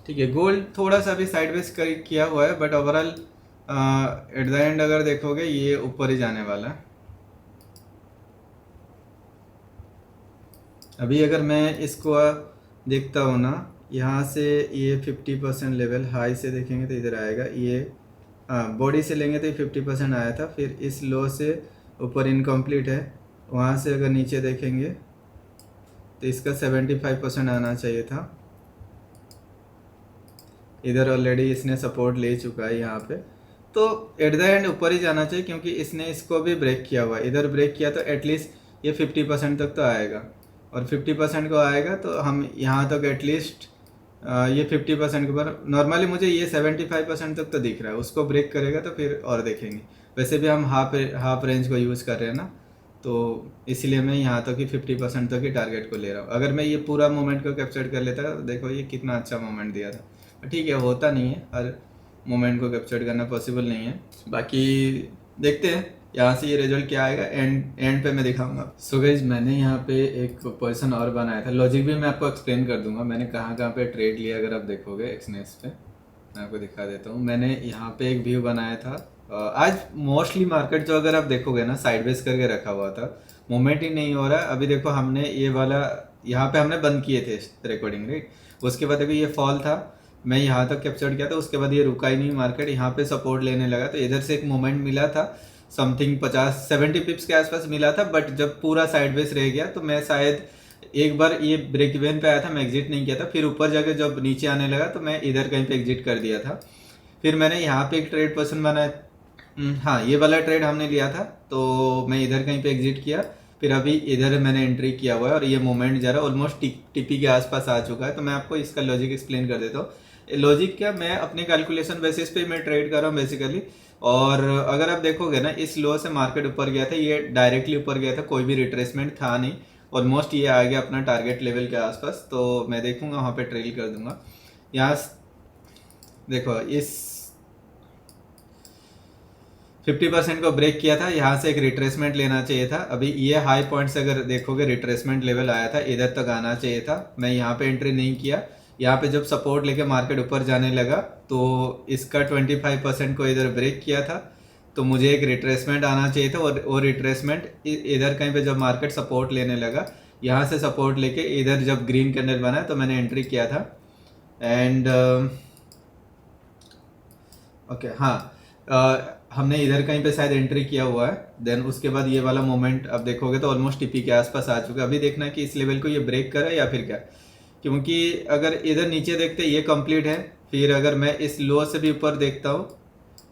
Speaker 1: ठीक है, गोल्ड थोड़ा सा भी साइडवेज किया हुआ है, but overall at the end अगर देखोगे ये ऊपर ही जाने वाला है। अभी अगर मैं इसको देखता हूँ ना, यहाँ से ये 50% लेवल हाई से देखेंगे तो इधर आएगा ये। बॉडी से लेंगे तो ये 50% आया था, फिर इस लो से ऊपर इनकम्प्लीट है। वहाँ से अगर नीचे देखेंगे तो इसका 75% आना चाहिए था। इधर ऑलरेडी इसने सपोर्ट ले चुका है यहाँ पे, तो एट द एंड ऊपर ही जाना चाहिए, क्योंकि इसने इसको भी ब्रेक किया हुआ है। इधर ब्रेक किया तो एटलीस्ट ये 50% तक तो आएगा, और 50% को आएगा तो हम यहाँ तक एटलीस्ट ये 50% के ऊपर, नॉर्मली मुझे ये 75% तक तो दिख रहा है। उसको ब्रेक करेगा तो फिर और देखेंगे। वैसे भी हम हाफ रेंज को यूज़ कर रहे हैं ना, तो इसलिए मैं यहाँ तक ही 50% तक ही टारगेट को ले रहा हूँ। अगर मैं ये पूरा मोमेंट को कैप्चर कर लेता, देखो ये कितना अच्छा मोमेंट दिया था। ठीक है, होता नहीं है, हर मोमेंट को कैप्चर करना पॉसिबल नहीं है। बाकी देखते हैं यहाँ से ये रिजल्ट क्या आएगा, एंड पे मैं दिखाऊंगा। सो गाइस, मैंने यहाँ पे एक पोजीशन और बनाया था। लॉजिक भी मैं आपको एक्सप्लेन कर दूंगा मैंने कहाँ कहाँ पे ट्रेड लिया। अगर आप देखोगे एक्सनेस पे, मैं आपको दिखा देता हूँ। मैंने यहाँ पे एक व्यू बनाया था। आज मोस्टली मार्केट जो अगर आप देखोगे ना, साइडवेज करके रखा हुआ था, मोमेंट ही नहीं हो रहा है। अभी देखो हमने ये वाला यहाँ पे हमने बंद किए थे रिकॉर्डिंग, राइट। उसके बाद देखो ये फॉल था, मैं यहाँ तक कैप्चर किया था, उसके बाद ये रुका ही नहीं मार्केट, यहाँ पे सपोर्ट लेने लगा। तो इधर से एक मोमेंट मिला था, समथिंग 50-70 पिप्स के आसपास मिला था। बट जब पूरा साइडवेज रह गया तो मैं शायद एक बार ये ब्रेक इवन पे आया था, मैं एग्जिट नहीं किया था। फिर ऊपर जाके जब नीचे आने लगा तो मैं इधर कहीं पे एग्जिट कर दिया था। फिर मैंने यहाँ पे एक ट्रेड पर्सन बनाया, हाँ ये वाला ट्रेड हमने लिया था, तो मैं इधर कहीं पे एग्जिट किया। फिर अभी इधर मैंने एंट्री किया हुआ है, और ये मोमेंट जरा ऑलमोस्ट टीपी के आसपास आ चुका है। तो मैं आपको इसका लॉजिक एक्सप्लेन कर देता हूँ। लॉजिक क्या, मैं अपने कैलकुलेशन बेसिस पे मैं ट्रेड कर रहा हूँ बेसिकली। और अगर आप देखोगे ना, इस लो से मार्केट ऊपर गया था, ये डायरेक्टली ऊपर गया था, कोई भी रिट्रेसमेंट था नहीं। ऑलमोस्ट ये आ गया अपना टारगेट लेवल के आसपास, तो मैं देखूंगा वहाँ पे ट्रेल कर दूंगा। यहाँ देखो इस 50% को ब्रेक किया था, यहाँ से एक रिट्रेसमेंट लेना चाहिए था। अभी ये हाई पॉइंट से अगर देखोगे रिट्रेसमेंट लेवल आया था, इधर तक आना चाहिए था। मैं यहाँ पे एंट्री नहीं किया। यहाँ पे जब सपोर्ट लेके मार्केट ऊपर जाने लगा तो इसका 25% को इधर ब्रेक किया था, तो मुझे एक रिट्रेसमेंट आना चाहिए था। और वो रिट्रेसमेंट इधर कहीं पे जब मार्केट सपोर्ट लेने लगा, यहाँ से सपोर्ट लेके इधर जब ग्रीन कैंडल बना तो मैंने एंट्री किया था। एंड ओके, हाँ, हमने इधर कहीं पे शायद एंट्री किया हुआ है। देन उसके बाद ये वाला मोमेंट अब देखोगे तो ऑलमोस्ट टीपी के आसपास आ चुका है। अभी देखना है कि इस लेवल को ये ब्रेक करे या फिर क्या, क्योंकि अगर इधर नीचे देखते ये कंप्लीट है, फिर अगर मैं इस लो से भी ऊपर देखता हूँ,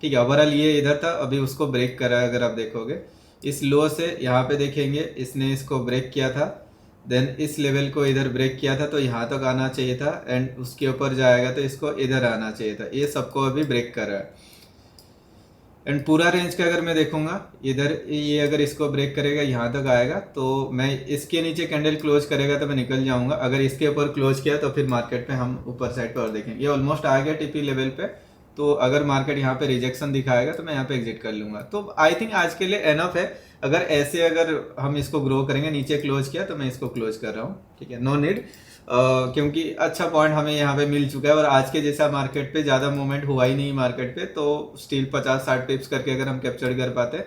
Speaker 1: ठीक है, ओवरऑल ये इधर था, अभी उसको ब्रेक करा है। अगर आप देखोगे इस लो से यहाँ पे देखेंगे, इसने इसको ब्रेक किया था, देन इस लेवल को इधर ब्रेक किया था, तो यहाँ तक आना चाहिए था। एंड उसके ऊपर जाएगा तो इसको इधर आना चाहिए था। ये सबको अभी ब्रेक कर रहा है। एंड पूरा रेंज का अगर मैं देखूंगा, इधर ये अगर इसको ब्रेक करेगा यहाँ तक आएगा, तो मैं इसके नीचे कैंडल क्लोज करेगा तो मैं निकल जाऊंगा। अगर इसके ऊपर क्लोज किया तो फिर मार्केट पे हम ऊपर साइड पे और देखेंगे। ये ऑलमोस्ट आ गया टीपी लेवल पे, तो अगर मार्केट यहाँ पे रिजेक्शन दिखाएगा तो मैं यहाँ पे एग्जिट कर लूंगा। तो आई थिंक आज के लिए एनफ है। अगर हम इसको ग्रो करेंगे, नीचे क्लोज किया तो मैं इसको क्लोज कर रहा हूँ, ठीक है, नो नीड। क्योंकि अच्छा पॉइंट हमें यहाँ पे मिल चुका है, और आज के जैसा मार्केट पे ज़्यादा मूवमेंट हुआ ही नहीं मार्केट पे, तो स्टिल 50-60 पिप्स करके अगर हम कैप्चर कर पाते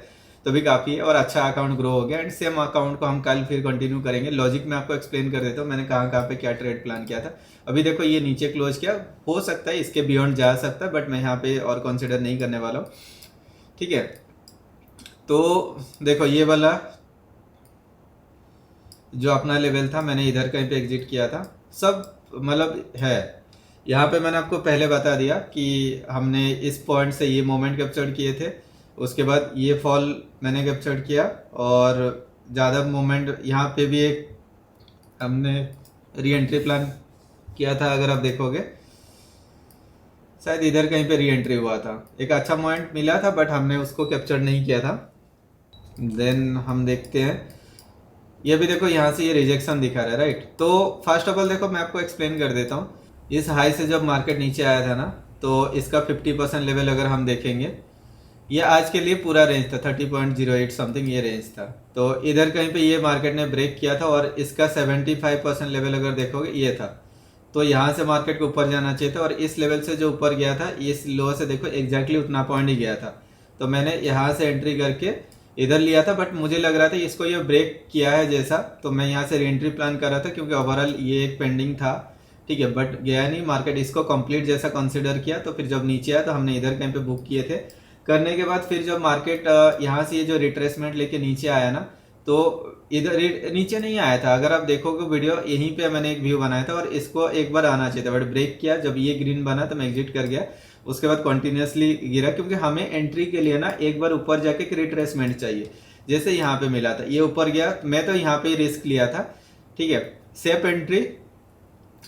Speaker 1: तो भी काफ़ी है और अच्छा अकाउंट ग्रो हो गया। एंड सेम अकाउंट को हम कल फिर कंटिन्यू करेंगे। लॉजिक मैं आपको एक्सप्लेन कर देता हूँ मैंने कहाँ कहाँ पे क्या ट्रेड प्लान किया था। अभी देखो ये नीचे क्लोज किया, हो सकता है इसके बियॉन्ड जा सकता है, बट मैं यहाँ पे और कंसिडर नहीं करने वाला हूँ, ठीक है। तो देखो ये वाला जो अपना लेवल था मैंने इधर कहीं पे एग्जिट किया था, सब मतलब है। यहाँ पे मैंने आपको पहले बता दिया कि हमने इस पॉइंट से ये मोमेंट कैप्चर किए थे, उसके बाद ये फॉल मैंने कैप्चर किया और ज़्यादा मोमेंट यहाँ पे भी एक हमने री एंट्री प्लान किया था। अगर आप देखोगे शायद इधर कहीं पे री एंट्री हुआ था, एक अच्छा मोमेंट मिला था बट हमने उसको कैप्चर नहीं किया था। देन हम देखते हैं ये भी देखो यहाँ से ये रिजेक्शन दिखा रहा है, राइट। तो फर्स्ट ऑफ ऑल देखो मैं आपको एक्सप्लेन कर देता हूँ। इस हाई से जब मार्केट नीचे आया था ना, तो इसका 50% लेवल अगर हम देखेंगे, ये आज के लिए पूरा रेंज था 30.08 समथिंग, ये रेंज था। तो इधर कहीं पे ये मार्केट ने ब्रेक किया था और इसका 75% लेवल अगर देखोगे ये था। तो यहाँ से मार्केट को ऊपर जाना चाहिए था और इस लेवल से जो ऊपर गया था, इस लो से देखो एग्जैक्टली उतना पॉइंट ही गया था। तो मैंने यहाँ से एंट्री करके इधर लिया था, बट मुझे लग रहा था इसको ये ब्रेक किया है जैसा, तो मैं यहाँ से रीएंट्री प्लान कर रहा था क्योंकि ओवरऑल ये एक पेंडिंग था, ठीक है। बट गया नहीं, मार्केट इसको कंप्लीट जैसा कंसीडर किया। तो फिर जब नीचे आया तो हमने इधर कहीं पे बुक किए थे। करने के बाद फिर जब मार्केट यहाँ से ये जो रिट्रेसमेंट लेके नीचे आया ना, तो इधर नीचे नहीं आया था। अगर आप देखोगे वीडियो, यहीं पे मैंने एक व्यू बनाया था और इसको एक बार आना चाहिए था, बट ब्रेक किया। जब ये ग्रीन बना तो मैं एग्जिट कर गया। उसके बाद कंटिन्यूसली गिरा क्योंकि हमें एंट्री के लिए ना एक बार ऊपर जाके एक रिट्रेसमेंट चाहिए, जैसे यहाँ पे मिला था, ये ऊपर गया। मैं तो यहाँ पे रिस्क लिया था, ठीक है। सेफ एंट्री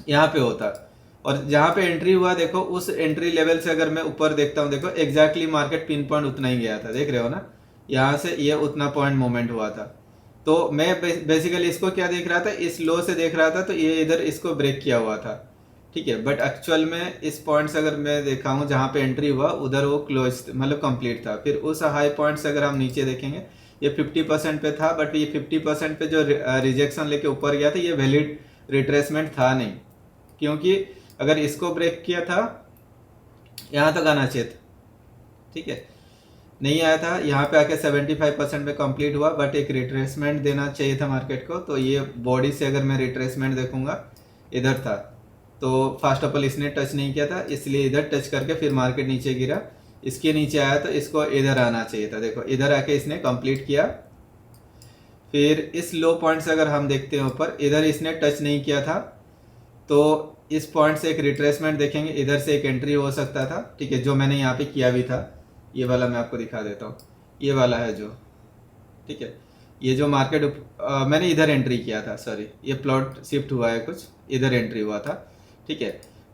Speaker 1: यहाँ पे होता और जहाँ पे एंट्री हुआ देखो, उस एंट्री लेवल से अगर मैं ऊपर देखता हूँ, देखो एग्जैक्टली मार्केट पिन पॉइंट उतना ही गया था, देख रहे हो ना, यहाँ से ये उतना पॉइंट मूवमेंट हुआ था। तो मैं बेसिकली इसको क्या देख रहा था, इस लो से देख रहा था, तो ये इधर इसको ब्रेक किया हुआ था, ठीक है। बट एक्चुअल में इस पॉइंट से अगर मैं देखा हूँ जहाँ पे एंट्री हुआ, उधर वो क्लोज मतलब कंप्लीट था। फिर उस हाई पॉइंट से अगर हम नीचे देखेंगे, ये 50% पे था, बट ये 50% पे जो रिजेक्शन लेके ऊपर गया था, ये वैलिड रिट्रेसमेंट था नहीं, क्योंकि अगर इसको ब्रेक किया था यहाँ तक आना चाहिए था, ठीक है। नहीं आया था, यहाँ पे आके 75% पे कंप्लीट हुआ, बट एक रिट्रेसमेंट देना चाहिए था मार्केट को। तो ये बॉडी से अगर मैं रिट्रेसमेंट देखूंगा, इधर था, तो फर्स्ट ऑफ ऑल इसने टच नहीं किया था, इसलिए इधर टच करके फिर मार्केट नीचे गिरा। इसके नीचे आया तो इसको इधर आना चाहिए था, देखो इधर आके इसने कंप्लीट किया। फिर इस लो पॉइंट से अगर हम देखते हैं ऊपर, इधर इसने टच नहीं किया था, तो इस पॉइंट से एक रिट्रेसमेंट देखेंगे, इधर से एक एंट्री हो सकता था, ठीक है, जो मैंने यहाँ पे किया भी था। ये वाला मैं आपको दिखा देता हूँ, ये वाला है जो, ठीक है, ये जो मार्केट मैंने इधर एंट्री किया था, सॉरी ये प्लॉट शिफ्ट हुआ है कुछ, इधर एंट्री हुआ था, ठीक है।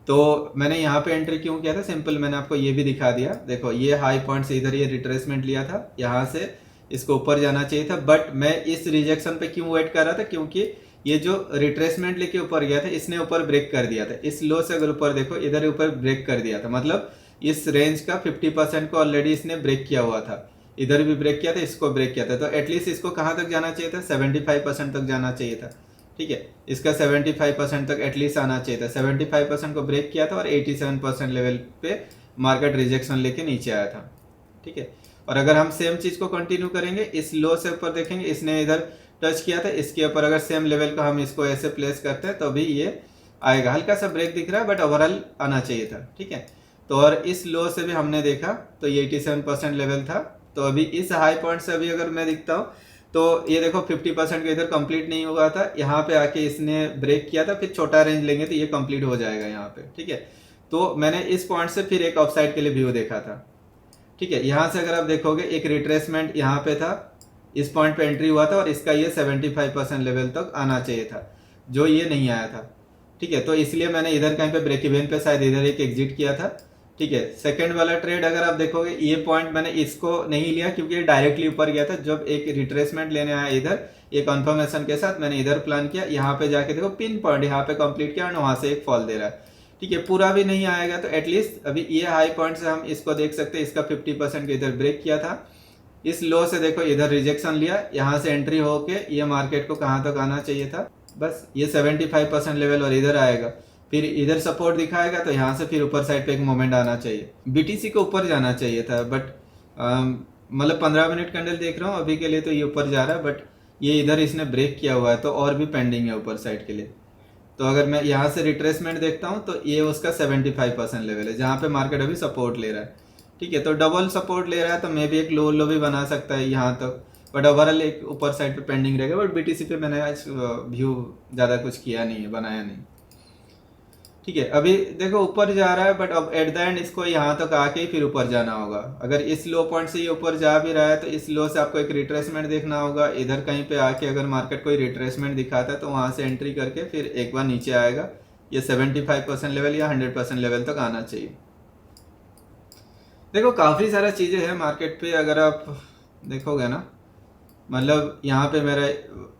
Speaker 1: तो मैंने यहाँ पे एंट्री क्यों किया था, सिंपल मैंने आपको ये भी दिखा दिया। देखो ये हाई पॉइंट से इधर ये रिट्रेसमेंट लिया था, यहाँ से इसको ऊपर जाना चाहिए था, बट मैं इस रिजेक्शन पे क्यों वेट कर रहा था, क्योंकि ये जो रिट्रेसमेंट लेके ऊपर गया था, इसने ऊपर ब्रेक कर दिया था। इस लो से अगर ऊपर देखो, इधर ऊपर ब्रेक कर दिया था, मतलब इस रेंज का 50% को ऑलरेडी इसने ब्रेक किया हुआ था। इधर भी ब्रेक किया था, इसको ब्रेक किया था, तो एटलीस्ट इसको कहाँ तक जाना चाहिए था, 75% तक जाना चाहिए था, ठीक है। इसका 75% तक एटलीस्ट आना चाहिए था। 75% को ब्रेक किया था और 87% लेवल पे मार्केट रिजेक्शन लेके नीचे आया था, ठीक है। और अगर हम सेम चीज को कंटिन्यू करेंगे, इस लो से ऊपर देखेंगे, इसने इधर टच किया था, इसके ऊपर अगर सेम लेवल को हम इसको ऐसे प्लेस करते हैं तो भी ये आएगा। हल्का सा ब्रेक दिख रहा है, बट ओवरऑल आना चाहिए था, ठीक है। तो और इस लो से भी हमने देखा तो ये 87% लेवल था। तो अभी इस हाई पॉइंट से अभी अगर मैं दिखता हूँ, तो ये देखो 50% का इधर कंप्लीट नहीं हुआ था, यहाँ पे आके इसने ब्रेक किया था। फिर छोटा रेंज लेंगे तो ये कंप्लीट हो जाएगा यहाँ पे, ठीक है। तो मैंने इस पॉइंट से फिर एक ऑफसाइड के लिए व्यू देखा था, ठीक है। यहाँ से अगर आप देखोगे, एक रिट्रेसमेंट यहाँ पे था, इस पॉइंट पे एंट्री हुआ था और इसका ये 75% लेवल तक आना चाहिए था, जो ये नहीं आया था, ठीक है। तो इसलिए मैंने इधर कहीं पे ब्रेक इवन पे शायद इधर एक एग्जिट किया था, ठीक है। सेकंड वाला ट्रेड अगर आप देखोगे, ये पॉइंट मैंने इसको नहीं लिया क्योंकि ये डायरेक्टली ऊपर गया था। जब एक रिट्रेसमेंट लेने आया इधर, ये कंफर्मेशन के साथ मैंने इधर प्लान किया। यहाँ पे जाके देखो पिन पॉइंट यहाँ पे कंप्लीट किया और वहां से एक फॉल दे रहा है, ठीक है। पूरा भी नहीं आएगा तो एटलीस्ट अभी ये हाई पॉइंट से हम इसको देख सकते हैं, इसका 50% इधर ब्रेक किया था। इस लो से देखो इधर रिजेक्शन लिया, यहाँ से एंट्री होके ये मार्केट को कहाँ तक आना चाहिए था, बस ये 75% लेवल और इधर आएगा। फिर इधर सपोर्ट दिखाएगा तो यहाँ से फिर ऊपर साइड पे एक मोमेंट आना चाहिए, बीटीसी को ऊपर जाना चाहिए था, बट मतलब 15 मिनट कैंडल देख रहा हूँ अभी के लिए, तो ये ऊपर जा रहा है, बट ये इधर इसने ब्रेक किया हुआ है तो और भी पेंडिंग है ऊपर साइड के लिए। तो अगर मैं यहाँ से रिट्रेसमेंट देखता हूँ तो ये उसका 75% लेवल है जहाँ पे मार्केट अभी सपोर्ट ले रहा है। ठीक है, तो डबल सपोर्ट ले रहा है तो मे भी एक लो लो भी बना सकता है यहाँ तक, बट ओवरऑल एक ऊपर साइड पे पेंडिंग रहेगा। बट बीटीसी पे मैंने आज व्यू ज़्यादा कुछ किया नहीं है, बनाया नहीं। ठीक है, अभी देखो ऊपर जा रहा है, बट अब एट द एंड इसको यहाँ तक आके ही फिर ऊपर जाना होगा। अगर इस लो पॉइंट से ये ऊपर जा भी रहा है तो इस लो से आपको एक रिट्रेसमेंट देखना होगा। इधर कहीं पे आके अगर मार्केट कोई रिट्रेसमेंट दिखाता है तो वहाँ से एंट्री करके फिर एक बार नीचे आएगा। ये 75% लेवल या 100% लेवल तक आना चाहिए। देखो काफ़ी सारा चीज़ें हैं मार्केट पे, अगर आप देखोगे ना, मतलब यहाँ पे मेरा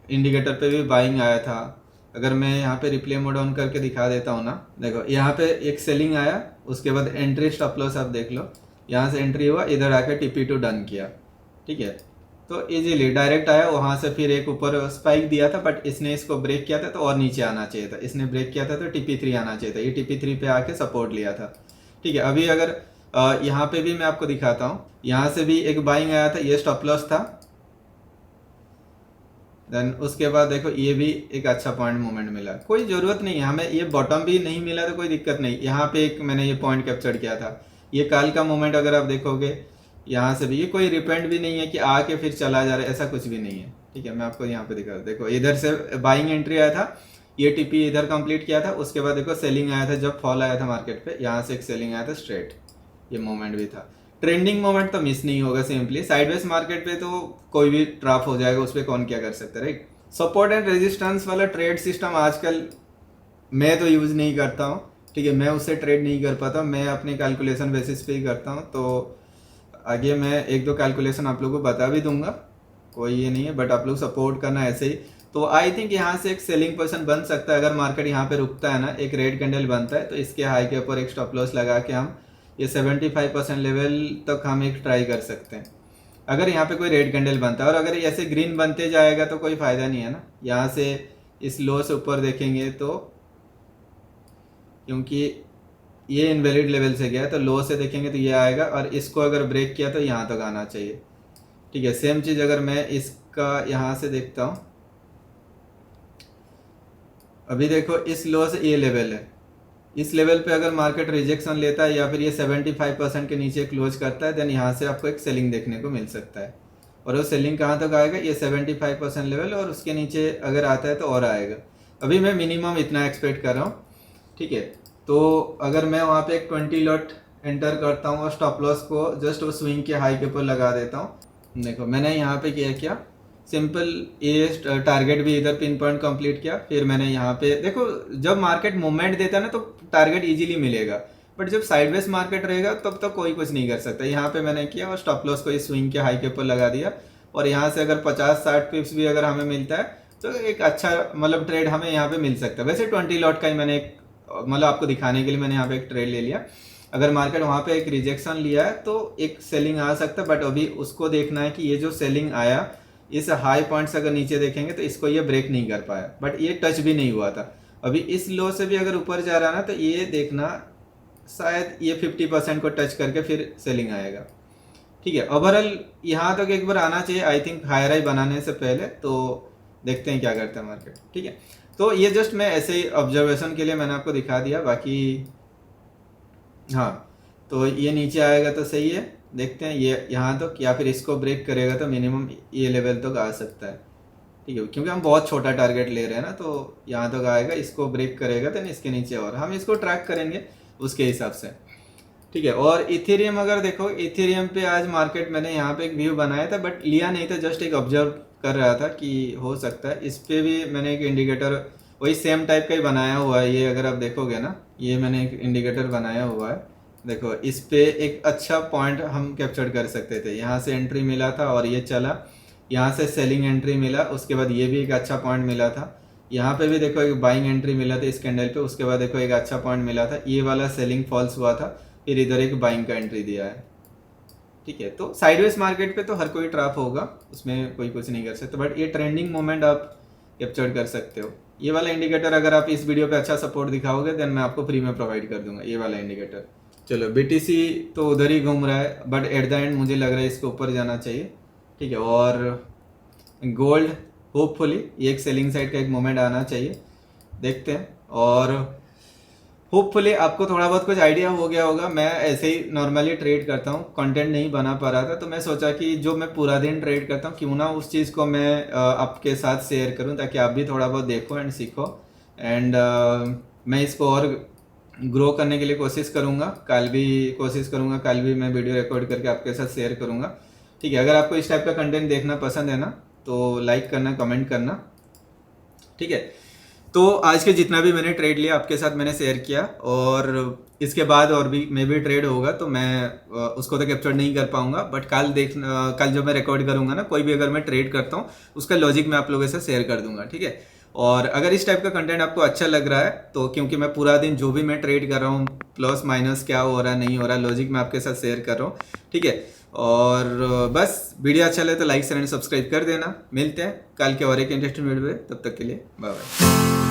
Speaker 1: इंडिकेटर पे भी बाइंग आया था। अगर मैं यहाँ पे रिप्ले मोड ऑन करके दिखा देता हूँ ना, देखो यहाँ पे एक सेलिंग आया, उसके बाद एंट्री स्टॉप लॉस आप देख लो, यहाँ से एंट्री हुआ, इधर आके TP2 डन किया। ठीक है, तो इजीली डायरेक्ट आया, वहाँ से फिर एक ऊपर स्पाइक दिया था, बट इसने इसको ब्रेक किया था तो और नीचे आना चाहिए था। इसने ब्रेक किया था तो TP3 आना चाहिए था, ये TP3 पे आके सपोर्ट लिया था। ठीक है, अभी अगर यहाँ पे भी मैं आपको दिखाता हूँ, यहाँ से भी एक बाइंग आया था, ये स्टॉप लॉस था। देन उसके बाद देखो ये भी एक अच्छा पॉइंट मोमेंट मिला। कोई ज़रूरत नहीं है हमें, ये बॉटम भी नहीं मिला तो कोई दिक्कत नहीं। यहाँ पे एक मैंने ये पॉइंट कैप्चर किया था, ये काल का मोमेंट अगर आप देखोगे यहाँ से भी, ये कोई रिपेंड भी नहीं है कि आके फिर चला जा रहा है, ऐसा कुछ भी नहीं है। ठीक है, मैं आपको यहाँ पे दिखा, देखो इधर से बाइंग एंट्री आया था, ये टीपी इधर कंप्लीट किया था, उसके बाद देखो सेलिंग आया था जब फॉल आया था मार्केट पे, यहाँ से एक सेलिंग आया था स्ट्रेट, ये मोमेंट भी था। ट्रेंडिंग मोमेंट तो मिस नहीं होगा सिंपली। साइडवेज मार्केट पे तो कोई भी ट्रैप हो जाएगा, उस पर कौन क्या कर सकता है, राइट। सपोर्ट एंड रेजिस्टेंस वाला ट्रेड सिस्टम आजकल मैं तो यूज़ नहीं करता हूँ। ठीक है, मैं उससे ट्रेड नहीं कर पाता, मैं अपने कैलकुलेशन बेसिस पे ही करता हूँ। तो आगे मैं एक दो कैलकुलेशन आप लोगों को बता भी दूंगा, कोई ये नहीं है, बट आप लोग सपोर्ट करना ऐसे ही। तो आई थिंक यहाँ से एक सेलिंग पोजीशन बन सकता है, अगर मार्केट यहाँ पे रुकता है ना, एक रेड कैंडल बनता है तो इसके हाई के ऊपर एक स्टॉप लॉस लगा के हम ये 75% लेवल तक हम एक ट्राई कर सकते हैं, अगर यहाँ पे कोई रेड कैंडल बनता है। और अगर ऐसे ग्रीन बनते जाएगा तो कोई फ़ायदा नहीं है ना। यहाँ से इस लो से ऊपर देखेंगे तो, क्योंकि ये इनवैलिड लेवल से गया है, तो लो से देखेंगे तो ये आएगा, और इसको अगर ब्रेक किया तो यहाँ तक आना चाहिए। ठीक है, सेम चीज़ अगर मैं इसका यहाँ से देखता हूँ, अभी देखो इस लो से ये लेवल है, इस लेवल पे अगर मार्केट रिजेक्शन लेता है या फिर ये 75% के नीचे क्लोज करता है, देन यहाँ से आपको एक सेलिंग देखने को मिल सकता है। और वो सेलिंग कहाँ तक आएगा, ये 75% लेवल, और उसके नीचे अगर आता है तो और आएगा। अभी मैं मिनिमम इतना एक्सपेक्ट कर रहा हूँ। ठीक है, तो अगर मैं वहाँ पे एक 20 लॉट एंटर करता हूँ और स्टॉप लॉस को जस्ट वो स्विंग के हाई के ऊपर लगा देता हूँ। देखो मैंने यहाँ पे क्या सिंपल ये टारगेट भी इधर पिन पॉइंट कंप्लीट किया, फिर मैंने यहाँ पे देखो जब मार्केट मूवमेंट देता है ना तो टारगेट इजीली मिलेगा, बट जब साइडवेज मार्केट रहेगा तब तो कोई कुछ नहीं कर सकता। यहाँ पे मैंने किया और स्टॉप लॉस को इस स्विंग के हाई के ऊपर लगा दिया, और यहाँ से अगर 50-60 पिप्स भी अगर हमें मिलता है तो एक अच्छा मतलब ट्रेड हमें यहाँ पे मिल सकता है। वैसे 20 लॉट का ही मैंने एक मतलब आपको दिखाने के लिए मैंने यहाँ पे एक ट्रेड ले लिया। अगर मार्केट वहाँ पे एक रिजेक्शन लिया है तो एक सेलिंग आ सकता है, बट अभी उसको देखना है कि ये जो सेलिंग आया इस हाई पॉइंट से अगर नीचे देखेंगे तो इसको ये ब्रेक नहीं कर पाया, बट ये टच भी नहीं हुआ था। अभी इस लो से भी अगर ऊपर जा रहा ना तो ये देखना शायद ये 50% को टच करके फिर सेलिंग आएगा। ठीक है, ओवरऑल यहाँ तक एक बार आना चाहिए आई थिंक हायर हाई बनाने से पहले, तो देखते हैं क्या करता है मार्केट। ठीक है, तो ये जस्ट मैं ऐसे ही ऑब्जर्वेशन के लिए मैंने आपको दिखा दिया, बाकी हाँ तो ये नीचे आएगा तो सही है, देखते हैं ये यहाँ तक या फिर इसको ब्रेक करेगा तो मिनिमम ये लेवल तक आ सकता है। ठीक है, क्योंकि हम बहुत छोटा टारगेट ले रहे हैं ना, तो यहाँ तक आएगा, इसको ब्रेक करेगा तो इसके नीचे, और हम इसको ट्रैक करेंगे उसके हिसाब से। ठीक है, और इथेरियम अगर देखो, इथेरियम पे आज मार्केट मैंने यहाँ पे एक व्यू बनाया था बट लिया नहीं था, जस्ट एक ऑब्जर्व कर रहा था कि हो सकता है। इस पे भी मैंने एक इंडिकेटर वही सेम टाइप का ही बनाया हुआ है, ये अगर आप देखोगे ना, ये मैंने एक इंडिकेटर बनाया हुआ है। देखो इस पे एक अच्छा पॉइंट हम कैप्चर कर सकते थे, यहाँ से एंट्री मिला था और ये चला, यहाँ से सेलिंग एंट्री मिला, उसके बाद ये भी एक अच्छा पॉइंट मिला था, यहाँ पे भी देखो एक बाइंग एंट्री मिला था इस कैंडल पे, उसके बाद देखो एक अच्छा पॉइंट मिला था, ये वाला सेलिंग फॉल्स हुआ था, फिर इधर एक बाइंग का एंट्री दिया है। ठीक है, तो साइडवेज मार्केट पे तो हर कोई ट्रैप होगा, उसमें कोई कुछ नहीं कर सकता, बट ये ट्रेंडिंग मोमेंट आप कैप्चर कर सकते हो। ये वाला इंडिकेटर अगर आप इस वीडियो पे अच्छा सपोर्ट दिखाओगे देन मैं आपको फ्री में प्रोवाइड कर दूंगा, ये वाला इंडिकेटर चलो BTC तो उधर ही घूम रहा है, बट एट द एंड मुझे लग रहा है इसको ऊपर जाना चाहिए, ठीक है। और गोल्ड होपफुली ये एक सेलिंग साइड का एक मोमेंट आना चाहिए, देखते हैं। और होपफुली आपको थोड़ा बहुत कुछ आइडिया हो गया होगा। मैं ऐसे ही नॉर्मली ट्रेड करता हूँ, कंटेंट नहीं बना पा रहा था, तो मैं सोचा कि जो मैं पूरा दिन ट्रेड करता हूँ क्यों ना उस चीज़ को मैं आपके साथ शेयर करूँ, ताकि आप भी थोड़ा बहुत देखो एंड सीखो। एंड मैं इसको और ग्रो करने के लिए कोशिश करूँगा, कल भी कोशिश करूँगा, कल भी मैं वीडियो रिकॉर्ड करके आपके साथ शेयर करूँगा, ठीक है। अगर आपको इस टाइप का कंटेंट देखना पसंद है ना, तो लाइक करना, कमेंट करना, ठीक है। तो आज के जितना भी मैंने ट्रेड लिया आपके साथ मैंने शेयर किया, और इसके बाद और भी मे भी ट्रेड होगा तो मैं उसको तो कैप्चर नहीं कर पाऊंगा, बट कल जो मैं रिकॉर्ड करूंगा ना, कोई भी अगर मैं ट्रेड करता हूँ उसका लॉजिक मैं आप लोगों से शेयर कर दूंगा, ठीक है। और अगर इस टाइप का कंटेंट आपको अच्छा लग रहा है तो, क्योंकि मैं पूरा दिन जो भी मैं ट्रेड कर रहा हूँ, प्लस माइनस क्या हो रहा है नहीं हो रहा है, लॉजिक मैं आपके साथ शेयर कर रहा हूँ, ठीक है। और बस वीडियो अच्छा लगे तो लाइक शेयर एंड सब्सक्राइब कर देना। मिलते हैं कल के और एक इंटरेस्टिंग वीडियो में, तब तक के लिए बाय बाय।